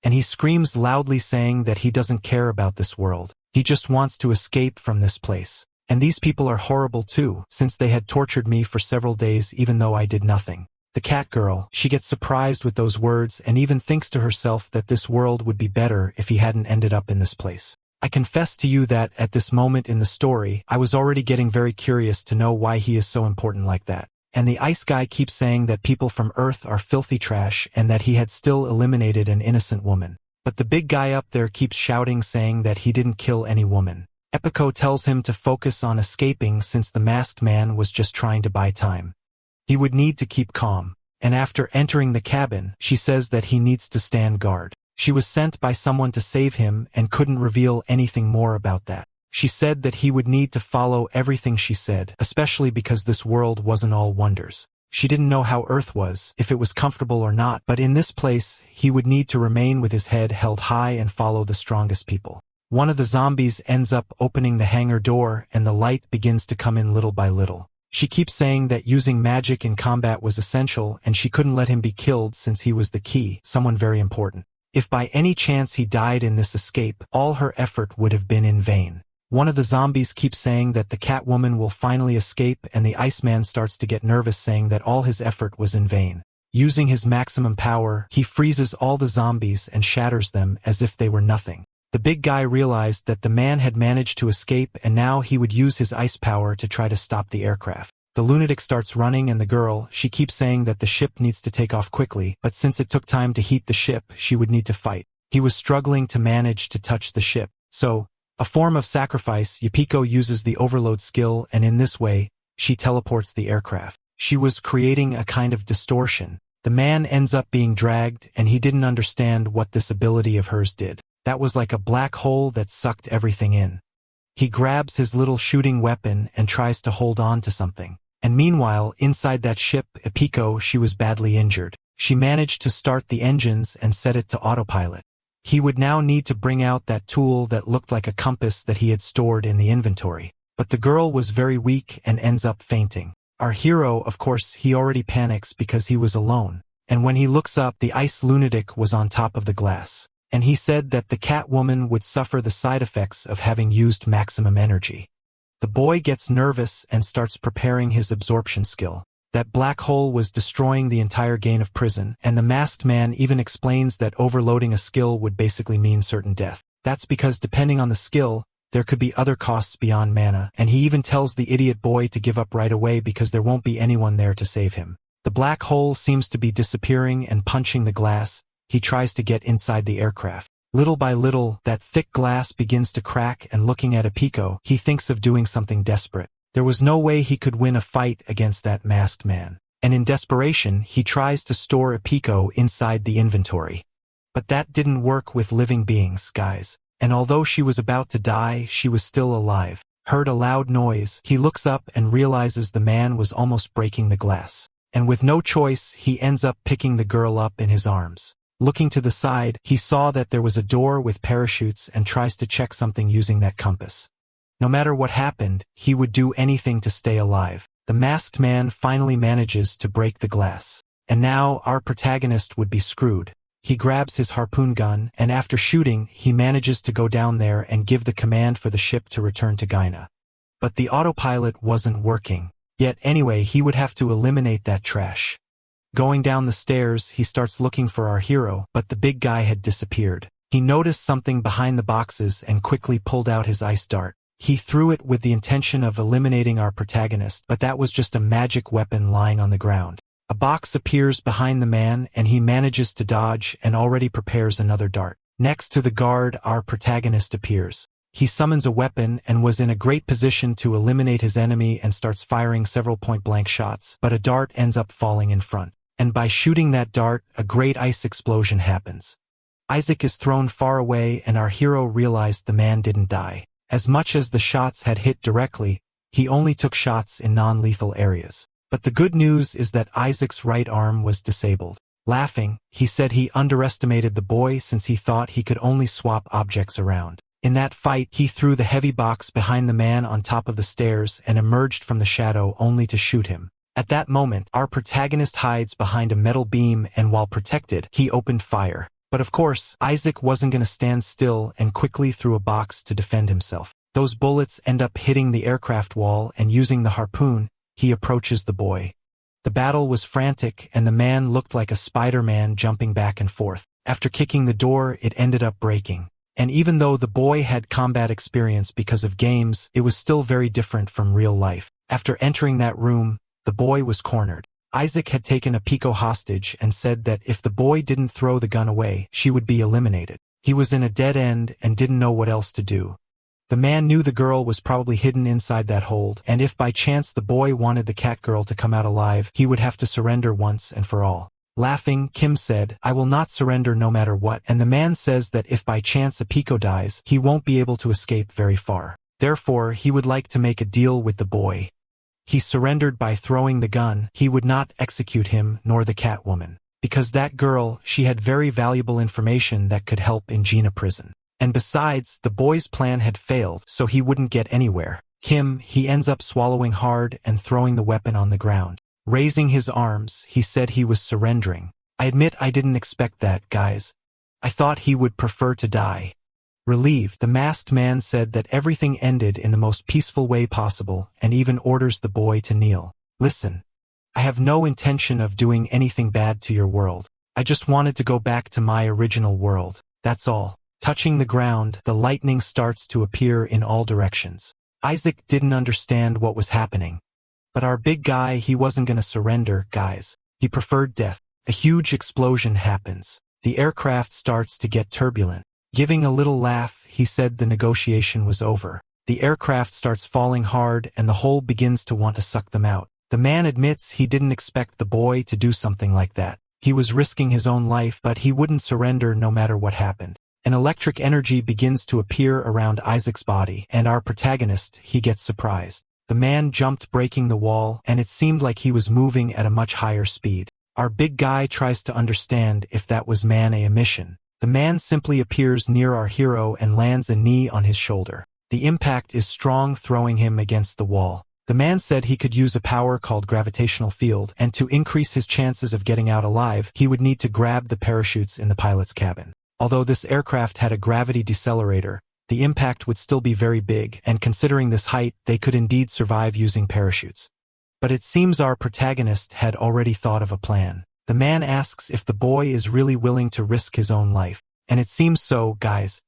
And he screams loudly saying that he doesn't care about this world. He just wants to escape from this place. And these people are horrible too, since they had tortured me for several days even though I did nothing. The cat girl, she gets surprised with those words and even thinks to herself that this world would be better if he hadn't ended up in this place. I confess to you that at this moment in the story, I was already getting very curious to know why he is so important like that. And the ice guy keeps saying that people from Earth are filthy trash and that he had still eliminated an innocent woman. But the big guy up there keeps shouting saying that he didn't kill any woman. Apiko tells him to focus on escaping since the masked man was just trying to buy time. He would need to keep calm, and after entering the cabin, she says that he needs to stand guard. She was sent by someone to save him and couldn't reveal anything more about that. She said that he would need to follow everything she said, especially because this world wasn't all wonders. She didn't know how Earth was, if it was comfortable or not, but in this place, he would need to remain with his head held high and follow the strongest people. One of the zombies ends up opening the hangar door and the light begins to come in little by little. She keeps saying that using magic in combat was essential and she couldn't let him be killed since he was the key, someone very important. If by any chance he died in this escape, all her effort would have been in vain. One of the zombies keeps saying that the Catwoman will finally escape and the Iceman starts to get nervous saying that all his effort was in vain. Using his maximum power, he freezes all the zombies and shatters them as if they were nothing. The big guy realized that the man had managed to escape and now he would use his ice power to try to stop the aircraft. The lunatic starts running and the girl, she keeps saying that the ship needs to take off quickly, but since it took time to heat the ship, she would need to fight. He was struggling to manage to touch the ship. So, a form of sacrifice, Yapiko uses the overload skill and in this way, she teleports the aircraft. She was creating a kind of distortion. The man ends up being dragged and he didn't understand what this ability of hers did. That was like a black hole that sucked everything in. He grabs his little shooting weapon and tries to hold on to something. And meanwhile, inside that ship, Apiko, she was badly injured. She managed to start the engines and set it to autopilot. He would now need to bring out that tool that looked like a compass that he had stored in the inventory. But the girl was very weak and ends up fainting. Our hero, of course, he already panics because he was alone. And when he looks up, the ice lunatic was on top of the glass. And he said that the Catwoman would suffer the side effects of having used maximum energy. The boy gets nervous and starts preparing his absorption skill. That black hole was destroying the entire game of prison, and the masked man even explains that overloading a skill would basically mean certain death. That's because depending on the skill, there could be other costs beyond mana, and he even tells the idiot boy to give up right away because there won't be anyone there to save him. The black hole seems to be disappearing and punching the glass. He tries to get inside the aircraft. Little by little, that thick glass begins to crack and looking at Apiko, he thinks of doing something desperate. There was no way he could win a fight against that masked man. And in desperation, he tries to store Apiko inside the inventory. But that didn't work with living beings, guys. And although she was about to die, she was still alive. Heard a loud noise, he looks up and realizes the man was almost breaking the glass. And with no choice, he ends up picking the girl up in his arms. Looking to the side, he saw that there was a door with parachutes and tries to check something using that compass. No matter what happened, he would do anything to stay alive. The masked man finally manages to break the glass. And now, our protagonist would be screwed. He grabs his harpoon gun, and after shooting, he manages to go down there and give the command for the ship to return to Gaina. But the autopilot wasn't working. Yet anyway, he would have to eliminate that trash. Going down the stairs, he starts looking for our hero, but the big guy had disappeared. He noticed something behind the boxes and quickly pulled out his ice dart. He threw it with the intention of eliminating our protagonist, but that was just a magic weapon lying on the ground. A box appears behind the man, and he manages to dodge and already prepares another dart. Next to the guard, our protagonist appears. He summons a weapon and was in a great position to eliminate his enemy and starts firing several point-blank shots, but a dart ends up falling in front. And by shooting that dart, a great ice explosion happens. Isaac is thrown far away, and our hero realized the man didn't die. As much as the shots had hit directly, he only took shots in non-lethal areas. But the good news is that Isaac's right arm was disabled. Laughing, he said he underestimated the boy since he thought he could only swap objects around. In that fight, he threw the heavy box behind the man on top of the stairs and emerged from the shadow only to shoot him. At that moment, our protagonist hides behind a metal beam, and while protected, he opened fire. But of course, Isaac wasn't going to stand still and quickly threw a box to defend himself. Those bullets end up hitting the aircraft wall, and using the harpoon, he approaches the boy. The battle was frantic, and the man looked like a Spider-Man jumping back and forth. After kicking the door, it ended up breaking. And even though the boy had combat experience because of games, it was still very different from real life. After entering that room, the boy was cornered. Isaac had taken a Pico hostage and said that if the boy didn't throw the gun away, she would be eliminated. He was in a dead end and didn't know what else to do. The man knew the girl was probably hidden inside that hold, and if by chance the boy wanted the cat girl to come out alive, he would have to surrender once and for all. Laughing, Kim said, "I will not surrender no matter what," and the man says that if by chance a Pico dies, he won't be able to escape very far. Therefore, he would like to make a deal with the boy. He surrendered by throwing the gun. He would not execute him nor the Catwoman. Because that girl, she had very valuable information that could help in Gina prison. And besides, the boy's plan had failed, so he wouldn't get anywhere. He ends up swallowing hard and throwing the weapon on the ground. Raising his arms, he said he was surrendering. "I admit I didn't expect that, guys. I thought he would prefer to die." Relieved, the masked man said that everything ended in the most peaceful way possible and even orders the boy to kneel. "Listen, I have no intention of doing anything bad to your world. I just wanted to go back to my original world. That's all." Touching the ground, the lightning starts to appear in all directions. Isaac didn't understand what was happening. But our big guy, he wasn't gonna surrender, guys. He preferred death. A huge explosion happens. The aircraft starts to get turbulent. Giving a little laugh, he said the negotiation was over. The aircraft starts falling hard and the hole begins to want to suck them out. The man admits he didn't expect the boy to do something like that. He was risking his own life, but he wouldn't surrender no matter what happened. An electric energy begins to appear around Isaac's body, and our protagonist, he gets surprised. The man jumped, breaking the wall, and it seemed like he was moving at a much higher speed. Our big guy tries to understand if that was a mission. The man simply appears near our hero and lands a knee on his shoulder. The impact is strong, throwing him against the wall. The man said he could use a power called gravitational field, and to increase his chances of getting out alive, he would need to grab the parachutes in the pilot's cabin. Although this aircraft had a gravity decelerator, the impact would still be very big, and considering this height, they could indeed survive using parachutes. But it seems our protagonist had already thought of a plan. The man asks if the boy is really willing to risk his own life. And it seems so, guys.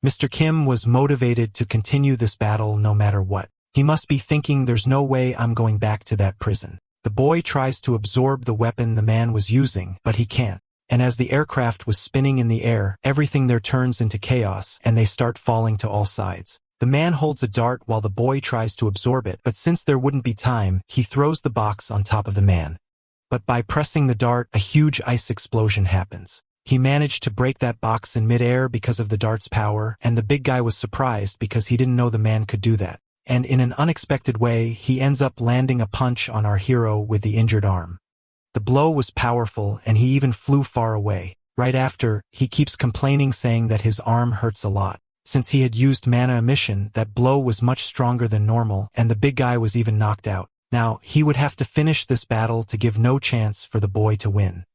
Mr. Kim was motivated to continue this battle no matter what. He must be thinking, there's no way I'm going back to that prison. The boy tries to absorb the weapon the man was using, but he can't. And as the aircraft was spinning in the air, everything there turns into chaos, and they start falling to all sides. The man holds a dart while the boy tries to absorb it, but since there wouldn't be time, he throws the box on top of the man. But by pressing the dart, a huge ice explosion happens. He managed to break that box in midair because of the dart's power, and the big guy was surprised because he didn't know the man could do that. And in an unexpected way, he ends up landing a punch on our hero with the injured arm. The blow was powerful, and he even flew far away. Right after, he keeps complaining, saying that his arm hurts a lot. Since he had used mana emission, that blow was much stronger than normal, and the big guy was even knocked out. Now, he would have to finish this battle to give no chance for the boy to win.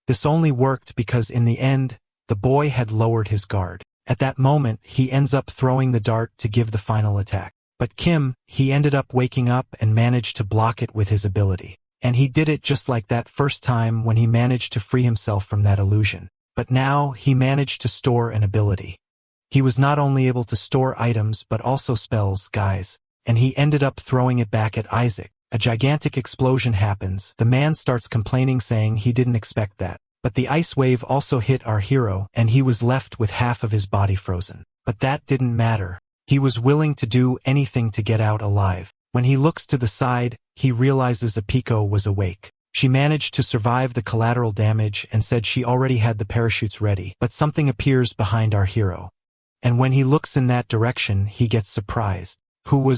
This only worked because in the end, the boy had lowered his guard. At that moment, he ends up throwing the dart to give the final attack. But Kim, he ended up waking up and managed to block it with his ability. And he did it just like that first time when he managed to free himself from that illusion. But now, he managed to store an ability. He was not only able to store items but also spells, guys. And he ended up throwing it back at Isaac. A gigantic explosion happens. The man starts complaining, saying he didn't expect that. But the ice wave also hit our hero, and he was left with half of his body frozen. But that didn't matter. He was willing to do anything to get out alive. When he looks to the side, he realizes Apiko was awake. She managed to survive the collateral damage and said she already had the parachutes ready. But something appears behind our hero. And when he looks in that direction, he gets surprised.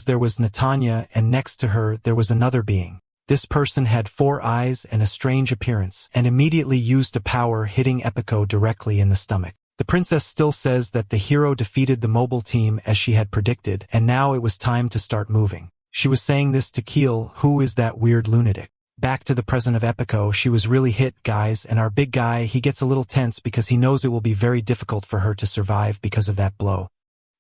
There was Natanya, and next to her there was another being. This person had 4 eyes and a strange appearance, and immediately used a power, hitting Epiko directly in the stomach. The princess still says that the hero defeated the mobile team as she had predicted, and now it was time to start moving. She was saying this to Keel, who is that weird lunatic. Back to the present of Epiko, she was really hit, guys, and our big guy, he gets a little tense because he knows it will be very difficult for her to survive because of that blow.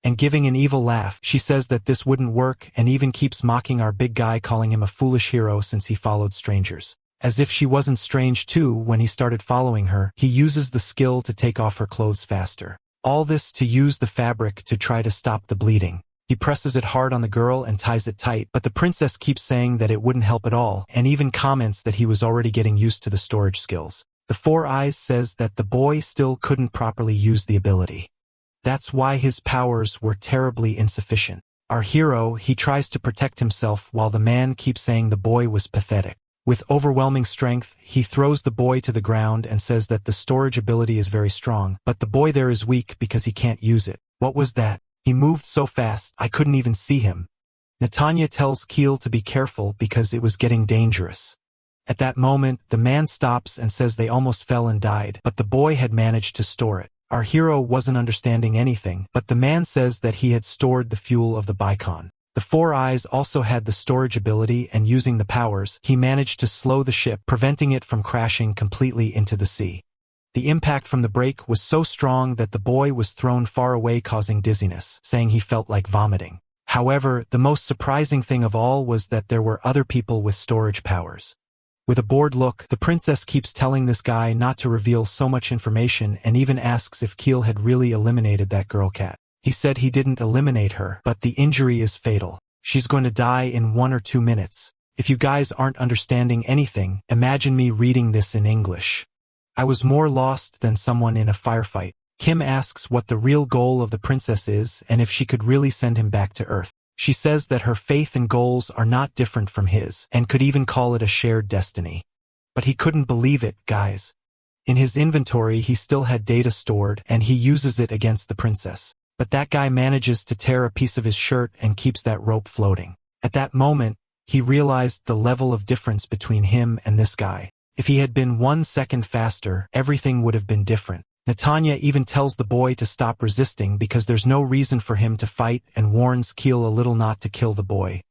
And giving an evil laugh, she says that this wouldn't work and even keeps mocking our big guy, calling him a foolish hero since he followed strangers. As if she wasn't strange too, when he started following her, he uses the skill to take off her clothes faster. All this to use the fabric to try to stop the bleeding. He presses it hard on the girl and ties it tight, but the princess keeps saying that it wouldn't help at all, and even comments that he was already getting used to the storage skills. The 4 eyes says that the boy still couldn't properly use the ability. That's why his powers were terribly insufficient. Our hero, he tries to protect himself while the man keeps saying the boy was pathetic. With overwhelming strength, he throws the boy to the ground and says that the storage ability is very strong, but the boy there is weak because he can't use it. What was that? He moved so fast, I couldn't even see him. Natanya tells Keel to be careful because it was getting dangerous. At that moment, the man stops and says they almost fell and died, but the boy had managed to store it. Our hero wasn't understanding anything, but the man says that he had stored the fuel of the Bicon. The 4 eyes also had the storage ability, and using the powers, he managed to slow the ship, preventing it from crashing completely into the sea. The impact from the break was so strong that the boy was thrown far away, causing dizziness, saying he felt like vomiting. However, the most surprising thing of all was that there were other people with storage powers. With a bored look, the princess keeps telling this guy not to reveal so much information and even asks if Keel had really eliminated that girl cat. He said he didn't eliminate her, but the injury is fatal. She's going to die in 1 or 2 minutes. If you guys aren't understanding anything, imagine me reading this in English. I was more lost than someone in a firefight. Kim asks what the real goal of the princess is and if she could really send him back to Earth. She says that her faith and goals are not different from his, and could even call it a shared destiny. But he couldn't believe it, guys. In his inventory he still had data stored, and he uses it against the princess. But that guy manages to tear a piece of his shirt and keeps that rope floating. At that moment, he realized the level of difference between him and this guy. If he had been 1 second faster, everything would have been different. Natanya even tells the boy to stop resisting because there's no reason for him to fight, and warns Keel a little not to kill the boy.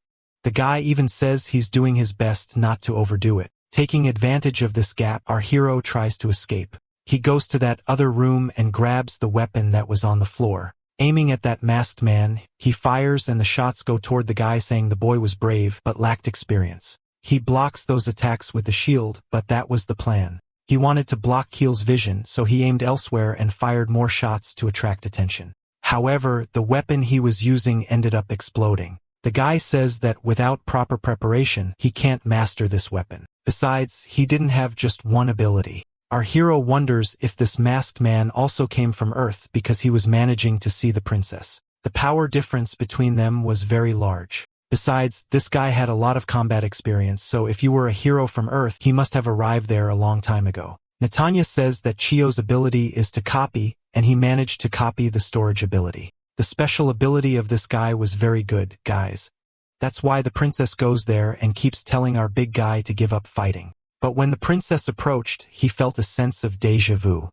The guy even says he's doing his best not to overdo it. Taking advantage of this gap, our hero tries to escape. He goes to that other room and grabs the weapon that was on the floor. Aiming at that masked man, he fires and the shots go toward the guy, saying the boy was brave but lacked experience. He blocks those attacks with the shield, but that was the plan. He wanted to block Keel's vision, so he aimed elsewhere and fired more shots to attract attention. However, the weapon he was using ended up exploding. The guy says that without proper preparation, he can't master this weapon. Besides, he didn't have just one ability. Our hero wonders if this masked man also came from Earth because he was managing to see the princess. The power difference between them was very large. Besides, this guy had a lot of combat experience, so if you were a hero from Earth, he must have arrived there a long time ago. Natanya says that Chio's ability is to copy, and he managed to copy the storage ability. The special ability of this guy was very good, guys. That's why the princess goes there and keeps telling our big guy to give up fighting. But when the princess approached, he felt a sense of déjà vu.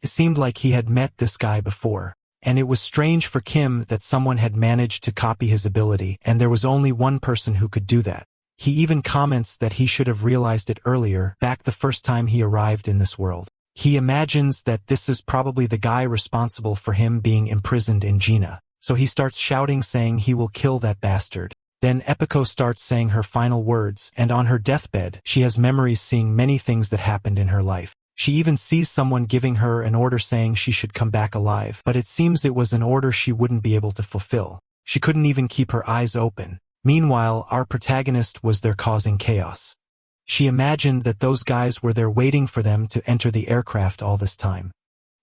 It seemed like he had met this guy before. And it was strange for Kim that someone had managed to copy his ability, and there was only one person who could do that. He even comments that he should have realized it earlier, back the first time he arrived in this world. He imagines that this is probably the guy responsible for him being imprisoned in Gina. So he starts shouting saying he will kill that bastard. Then Epiko starts saying her final words, and on her deathbed, she has memories seeing many things that happened in her life. She even sees someone giving her an order saying she should come back alive, but it seems it was an order she wouldn't be able to fulfill. She couldn't even keep her eyes open. Meanwhile, our protagonist was there causing chaos. She imagined that those guys were there waiting for them to enter the aircraft all this time.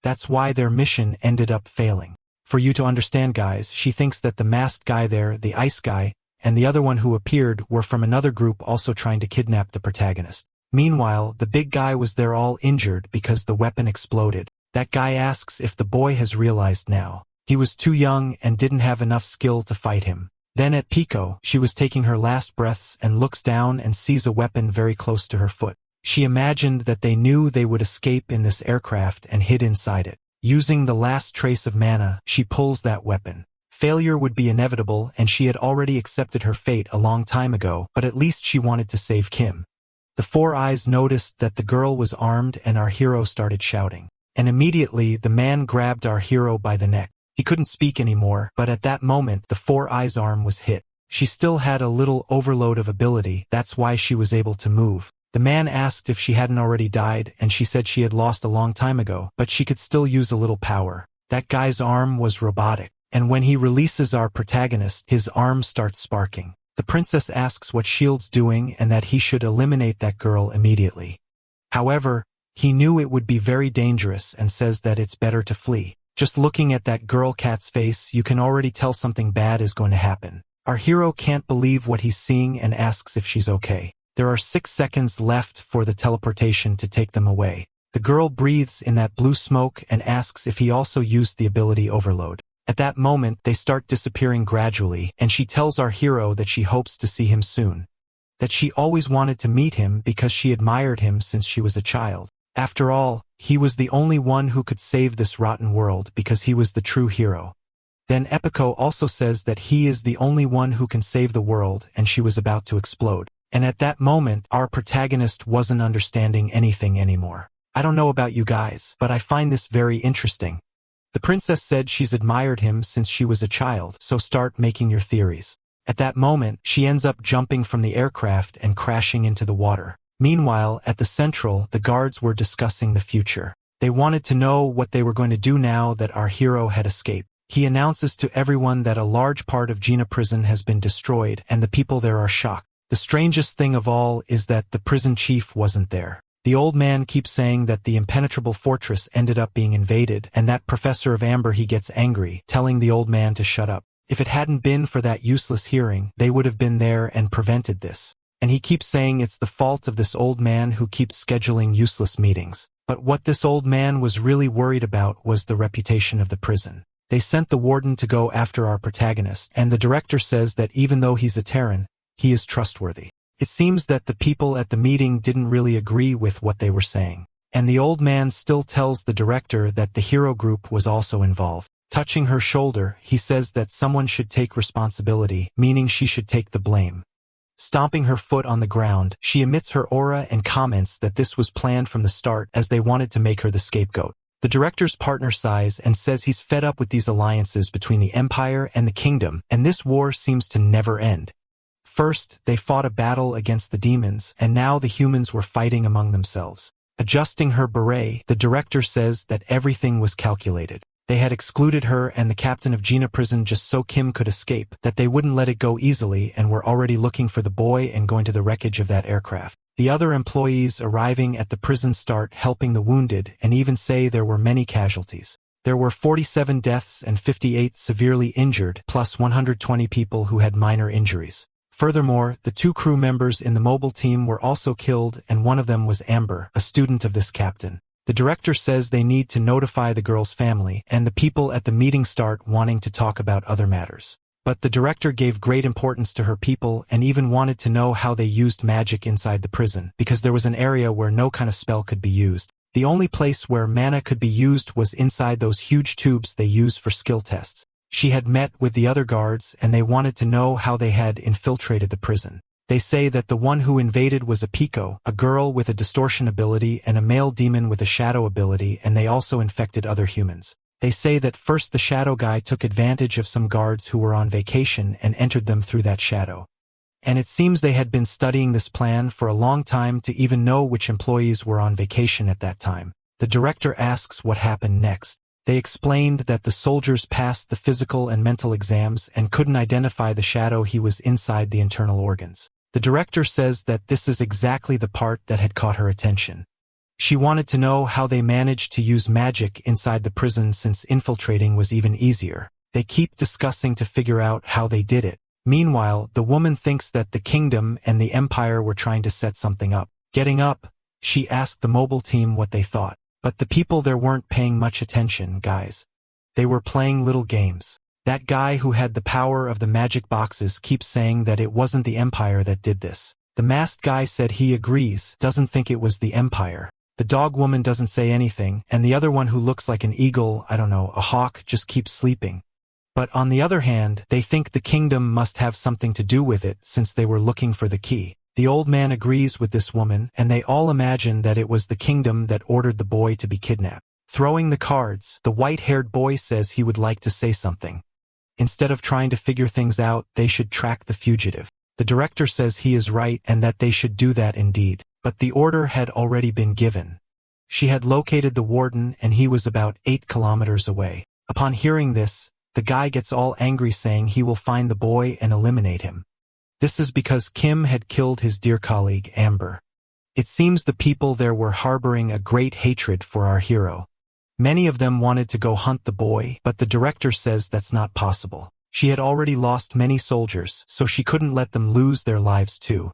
That's why their mission ended up failing. For you to understand, guys, she thinks that the masked guy there, the ice guy, and the other one who appeared were from another group also trying to kidnap the protagonist. Meanwhile, the big guy was there all injured because the weapon exploded. That guy asks if the boy has realized now. He was too young and didn't have enough skill to fight him. Then at Pico, she was taking her last breaths and looks down and sees a weapon very close to her foot. She imagined that they knew they would escape in this aircraft and hid inside it. Using the last trace of mana, she pulls that weapon. Failure would be inevitable and she had already accepted her fate a long time ago, but at least she wanted to save Kim. The Four Eyes noticed that the girl was armed and our hero started shouting. And immediately the man grabbed our hero by the neck. He couldn't speak anymore, but at that moment the Four Eyes' arm was hit. She still had a little overload of ability, that's why she was able to move. The man asked if she hadn't already died, and she said she had lost a long time ago, but she could still use a little power. That guy's arm was robotic, and when he releases our protagonist, his arm starts sparking. The princess asks what Shield's doing and that he should eliminate that girl immediately. However, he knew it would be very dangerous and says that it's better to flee. Just looking at that girl cat's face, you can already tell something bad is going to happen. Our hero can't believe what he's seeing and asks if she's okay. There are 6 seconds left for the teleportation to take them away. The girl breathes in that blue smoke and asks if he also used the ability overload. At that moment, they start disappearing gradually, and she tells our hero that she hopes to see him soon. That she always wanted to meet him because she admired him since she was a child. After all, he was the only one who could save this rotten world because he was the true hero. Then Epiko also says that he is the only one who can save the world and she was about to explode. And at that moment, our protagonist wasn't understanding anything anymore. I don't know about you guys, but I find this very interesting. The princess said she's admired him since she was a child, so start making your theories. At that moment, she ends up jumping from the aircraft and crashing into the water. Meanwhile, at the Central, the guards were discussing the future. They wanted to know what they were going to do now that our hero had escaped. He announces to everyone that a large part of Gina prison has been destroyed and the people there are shocked. The strangest thing of all is that the prison chief wasn't there. The old man keeps saying that the impenetrable fortress ended up being invaded and that Professor of Amber he gets angry, telling the old man to shut up. If it hadn't been for that useless hearing, they would have been there and prevented this. And he keeps saying it's the fault of this old man who keeps scheduling useless meetings. But what this old man was really worried about was the reputation of the prison. They sent the warden to go after our protagonist, and the director says that even though he's a Terran, he is trustworthy. It seems that the people at the meeting didn't really agree with what they were saying. And the old man still tells the director that the hero group was also involved. Touching her shoulder, he says that someone should take responsibility, meaning she should take the blame. Stomping her foot on the ground, she emits her aura and comments that this was planned from the start as they wanted to make her the scapegoat. The director's partner sighs and says he's fed up with these alliances between the Empire and the Kingdom, and this war seems to never end. First, they fought a battle against the demons, and now the humans were fighting among themselves. Adjusting her beret, the director says that everything was calculated. They had excluded her and the captain of Gina prison just so Kim could escape, that they wouldn't let it go easily and were already looking for the boy and going to the wreckage of that aircraft. The other employees arriving at the prison start helping the wounded and even say there were many casualties. There were 47 deaths and 58 severely injured, plus 120 people who had minor injuries. Furthermore, the 2 crew members in the mobile team were also killed and one of them was Amber, a student of this captain. The director says they need to notify the girl's family, and the people at the meeting start wanting to talk about other matters. But the director gave great importance to her people and even wanted to know how they used magic inside the prison, because there was an area where no kind of spell could be used. The only place where mana could be used was inside those huge tubes they used for skill tests. She had met with the other guards and they wanted to know how they had infiltrated the prison. They say that the one who invaded was a Pico, a girl with a distortion ability and a male demon with a shadow ability, and they also infected other humans. They say that first the shadow guy took advantage of some guards who were on vacation and entered them through that shadow. And it seems they had been studying this plan for a long time to even know which employees were on vacation at that time. The director asks what happened next. They explained that the soldiers passed the physical and mental exams and couldn't identify the shadow he was inside the internal organs. The director says that this is exactly the part that had caught her attention. She wanted to know how they managed to use magic inside the prison since infiltrating was even easier. They keep discussing to figure out how they did it. Meanwhile, the woman thinks that the kingdom and the empire were trying to set something up. Getting up, she asked the mobile team what they thought. But the people there weren't paying much attention, guys. They were playing little games. That guy who had the power of the magic boxes keeps saying that it wasn't the Empire that did this. The masked guy said he agrees, doesn't think it was the Empire. The dog woman doesn't say anything, and the other one who looks like an eagle, I don't know, a hawk, just keeps sleeping. But on the other hand, they think the kingdom must have something to do with it since they were looking for the key. The old man agrees with this woman, and they all imagine that it was the kingdom that ordered the boy to be kidnapped. Throwing the cards, the white-haired boy says he would like to say something. Instead of trying to figure things out, they should track the fugitive. The director says he is right and that they should do that indeed. But the order had already been given. She had located the warden and he was about 8 kilometers away. Upon hearing this, the guy gets all angry saying he will find the boy and eliminate him. This is because Kim had killed his dear colleague Amber. It seems the people there were harboring a great hatred for our hero. Many of them wanted to go hunt the boy, but the director says that's not possible. She had already lost many soldiers, so she couldn't let them lose their lives too.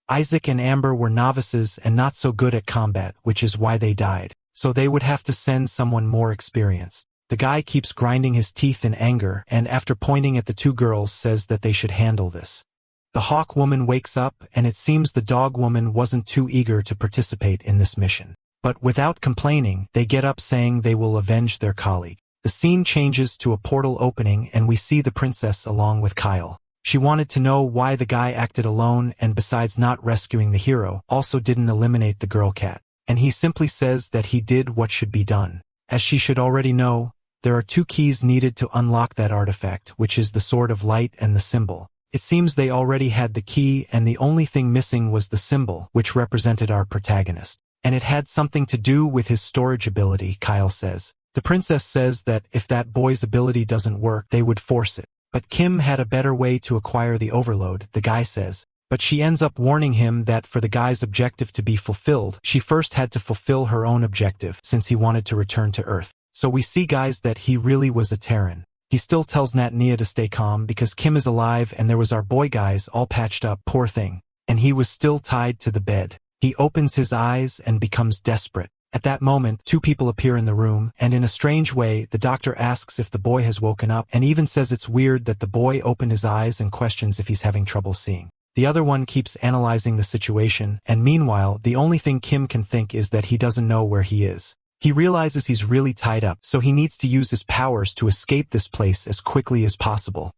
Isaac and Amber were novices and not so good at combat, which is why they died, so they would have to send someone more experienced. The guy keeps grinding his teeth in anger and after pointing at the 2 girls says that they should handle this. The hawk woman wakes up and it seems the dog woman wasn't too eager to participate in this mission. But without complaining, they get up saying they will avenge their colleague. The scene changes to a portal opening and we see the princess along with Kyle. She wanted to know why the guy acted alone and besides not rescuing the hero, also didn't eliminate the girl cat. And he simply says that he did what should be done. As she should already know, there are 2 keys needed to unlock that artifact, which is the Sword of Light and the symbol. It seems they already had the key and the only thing missing was the symbol, which represented our protagonist. And it had something to do with his storage ability, Kyle says. The princess says that if that boy's ability doesn't work, they would force it. But Kim had a better way to acquire the overload, the guy says. But she ends up warning him that for the guy's objective to be fulfilled, she first had to fulfill her own objective, since he wanted to return to Earth. So we see, guys, that he really was a Terran. He still tells Natnia to stay calm because Kim is alive and there was our boy guys all patched up, poor thing. And he was still tied to the bed. He opens his eyes and becomes desperate. At that moment, 2 people appear in the room, and in a strange way, the doctor asks if the boy has woken up and even says it's weird that the boy opened his eyes and questions if he's having trouble seeing. The other one keeps analyzing the situation, and meanwhile, the only thing Kim can think is that he doesn't know where he is. He realizes he's really tied up, so he needs to use his powers to escape this place as quickly as possible.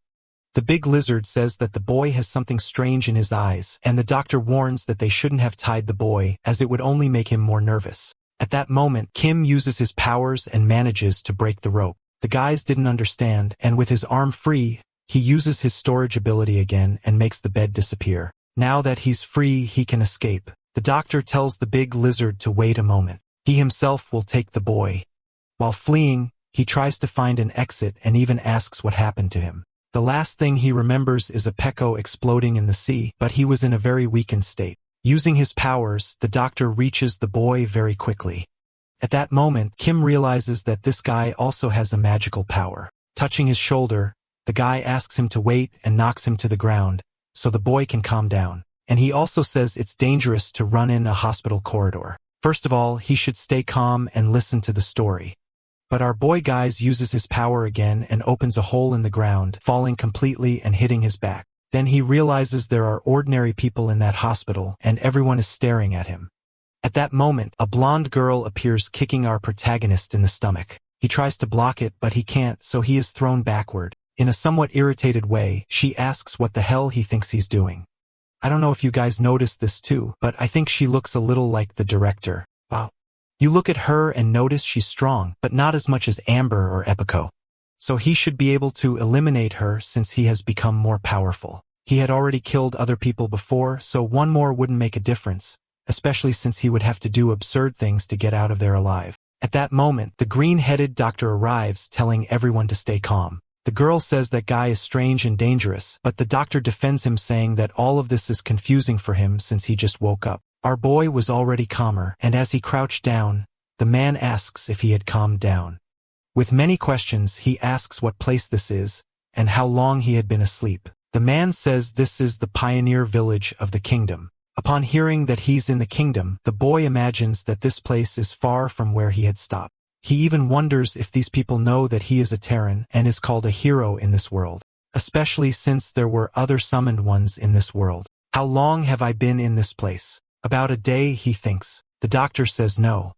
The big lizard says that the boy has something strange in his eyes, and the doctor warns that they shouldn't have tied the boy, as it would only make him more nervous. At that moment, Kim uses his powers and manages to break the rope. The guys didn't understand, and with his arm free, he uses his storage ability again and makes the bed disappear. Now that he's free, he can escape. The doctor tells the big lizard to wait a moment. He himself will take the boy. While fleeing, he tries to find an exit and even asks what happened to him. The last thing he remembers is a Peko exploding in the sea, but he was in a very weakened state. Using his powers, the doctor reaches the boy very quickly. At that moment, Kim realizes that this guy also has a magical power. Touching his shoulder, the guy asks him to wait and knocks him to the ground, so the boy can calm down. And he also says it's dangerous to run in a hospital corridor. First of all, he should stay calm and listen to the story. But our boy guys uses his power again and opens a hole in the ground, falling completely and hitting his back. Then he realizes there are ordinary people in that hospital and everyone is staring at him. At that moment, a blonde girl appears kicking our protagonist in the stomach. He tries to block it, but he can't, so he is thrown backward. In a somewhat irritated way, she asks what the hell he thinks he's doing. I don't know if you guys noticed this too, but I think she looks a little like the director. Wow. You look at her and notice she's strong, but not as much as Amber or Epico. So he should be able to eliminate her since he has become more powerful. He had already killed other people before, so one more wouldn't make a difference, especially since he would have to do absurd things to get out of there alive. At that moment, the green-headed doctor arrives, telling everyone to stay calm. The girl says that guy is strange and dangerous, but the doctor defends him, saying that all of this is confusing for him since he just woke up. Our boy was already calmer, and as he crouched down, the man asks if he had calmed down. With many questions, he asks what place this is, and how long he had been asleep. The man says this is the pioneer village of the kingdom. Upon hearing that he's in the kingdom, the boy imagines that this place is far from where he had stopped. He even wonders if these people know that he is a Terran and is called a hero in this world, especially since there were other summoned ones in this world. How long have I been in this place? About a day, he thinks. The doctor says no.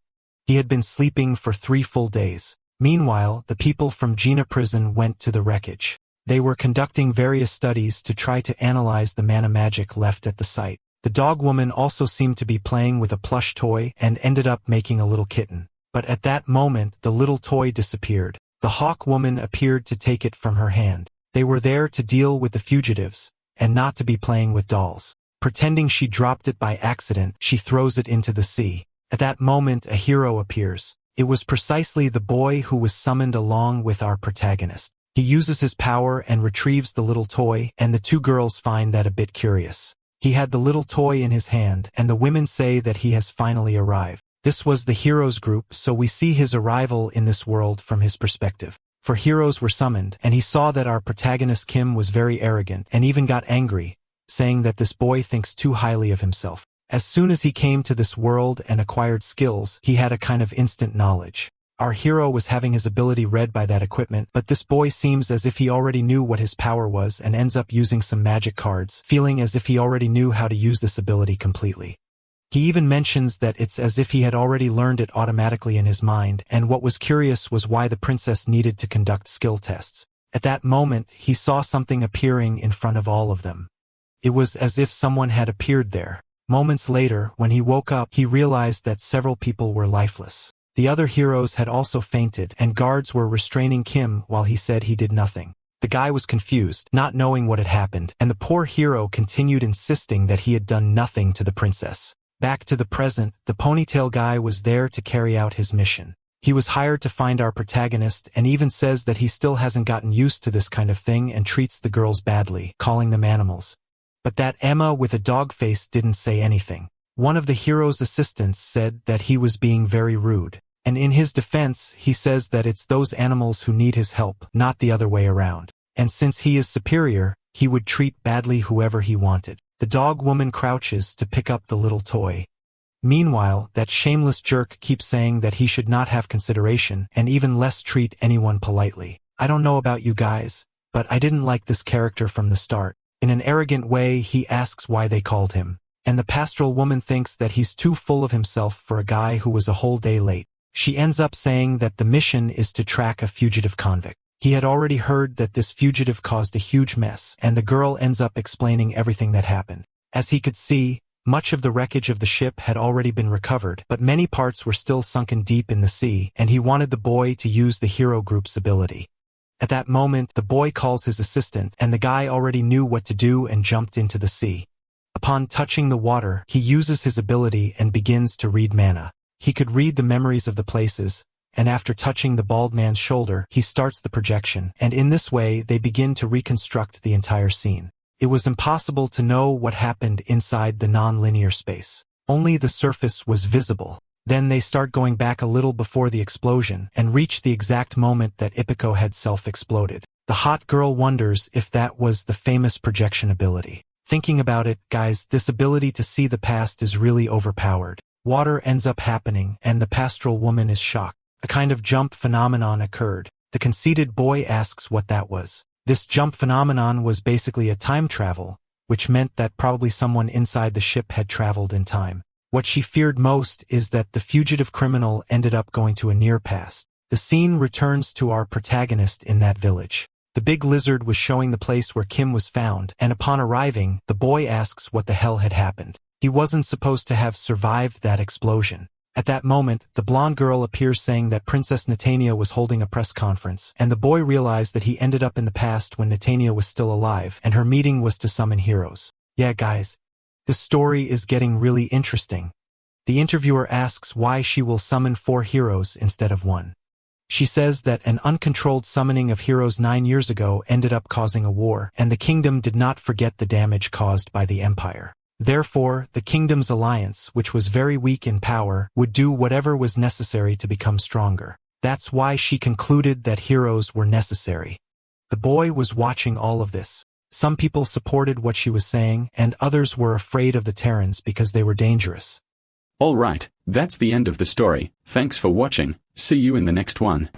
He had been sleeping for 3 full days. Meanwhile, the people from Gina prison went to the wreckage. They were conducting various studies to try to analyze the mana magic left at the site. The dog woman also seemed to be playing with a plush toy and ended up making a little kitten. But at that moment, the little toy disappeared. The hawk woman appeared to take it from her hand. They were there to deal with the fugitives, and not to be playing with dolls. Pretending she dropped it by accident, she throws it into the sea. At that moment, a hero appears. It was precisely the boy who was summoned along with our protagonist. He uses his power and retrieves the little toy, and the 2 girls find that a bit curious. He had the little toy in his hand, and the women say that he has finally arrived. This was the heroes group, so we see his arrival in this world from his perspective. For heroes were summoned, and he saw that our protagonist Kim was very arrogant and even got angry, saying that this boy thinks too highly of himself. As soon as he came to this world and acquired skills, he had a kind of instant knowledge. Our hero was having his ability read by that equipment, but this boy seems as if he already knew what his power was and ends up using some magic cards, feeling as if he already knew how to use this ability completely. He even mentions that it's as if he had already learned it automatically in his mind, and what was curious was why the princess needed to conduct skill tests. At that moment, he saw something appearing in front of all of them. It was as if someone had appeared there. Moments later, when he woke up, he realized that several people were lifeless. The other heroes had also fainted, and guards were restraining Kim while he said he did nothing. The guy was confused, not knowing what had happened, and the poor hero continued insisting that he had done nothing to the princess. Back to the present, the ponytail guy was there to carry out his mission. He was hired to find our protagonist and even says that he still hasn't gotten used to this kind of thing and treats the girls badly, calling them animals. But that Emma with a dog face didn't say anything. One of the hero's assistants said that he was being very rude. And in his defense, he says that it's those animals who need his help, not the other way around. And since he is superior, he would treat badly whoever he wanted. The dog woman crouches to pick up the little toy. Meanwhile, that shameless jerk keeps saying that he should not have consideration and even less treat anyone politely. I don't know about you guys, but I didn't like this character from the start. In an arrogant way, he asks why they called him. And the pastoral woman thinks that he's too full of himself for a guy who was a whole day late. She ends up saying that the mission is to track a fugitive convict. He had already heard that this fugitive caused a huge mess, and the girl ends up explaining everything that happened. As he could see, much of the wreckage of the ship had already been recovered, but many parts were still sunken deep in the sea, and he wanted the boy to use the hero group's ability. At that moment, the boy calls his assistant, and the guy already knew what to do and jumped into the sea. Upon touching the water, he uses his ability and begins to read mana. He could read the memories of the places, and after touching the bald man's shoulder, he starts the projection, and in this way they begin to reconstruct the entire scene. It was impossible to know what happened inside the non-linear space. Only the surface was visible. Then they start going back a little before the explosion, and reach the exact moment that Ippico had self-exploded. The hot girl wonders if that was the famous projection ability. Thinking about it, guys, this ability to see the past is really overpowered. Water ends up happening, and the pastoral woman is shocked. A kind of jump phenomenon occurred. The conceited boy asks what that was. This jump phenomenon was basically a time travel, which meant that probably someone inside the ship had traveled in time. What she feared most is that the fugitive criminal ended up going to a near past. The scene returns to our protagonist in that village. The big lizard was showing the place where Kim was found, and upon arriving, the boy asks what the hell had happened. He wasn't supposed to have survived that explosion. At that moment, the blonde girl appears saying that Princess Netania was holding a press conference, and the boy realized that he ended up in the past when Netania was still alive, and her meeting was to summon heroes. Yeah, guys, this story is getting really interesting. The interviewer asks why she will summon 4 heroes instead of 1. She says that an uncontrolled summoning of heroes 9 years ago ended up causing a war, and the kingdom did not forget the damage caused by the empire. Therefore, the kingdom's alliance, which was very weak in power, would do whatever was necessary to become stronger. That's why she concluded that heroes were necessary. The boy was watching all of this. Some people supported what she was saying, and others were afraid of the Terrans because they were dangerous. Alright, that's the end of the story. Thanks for watching. See you in the next one.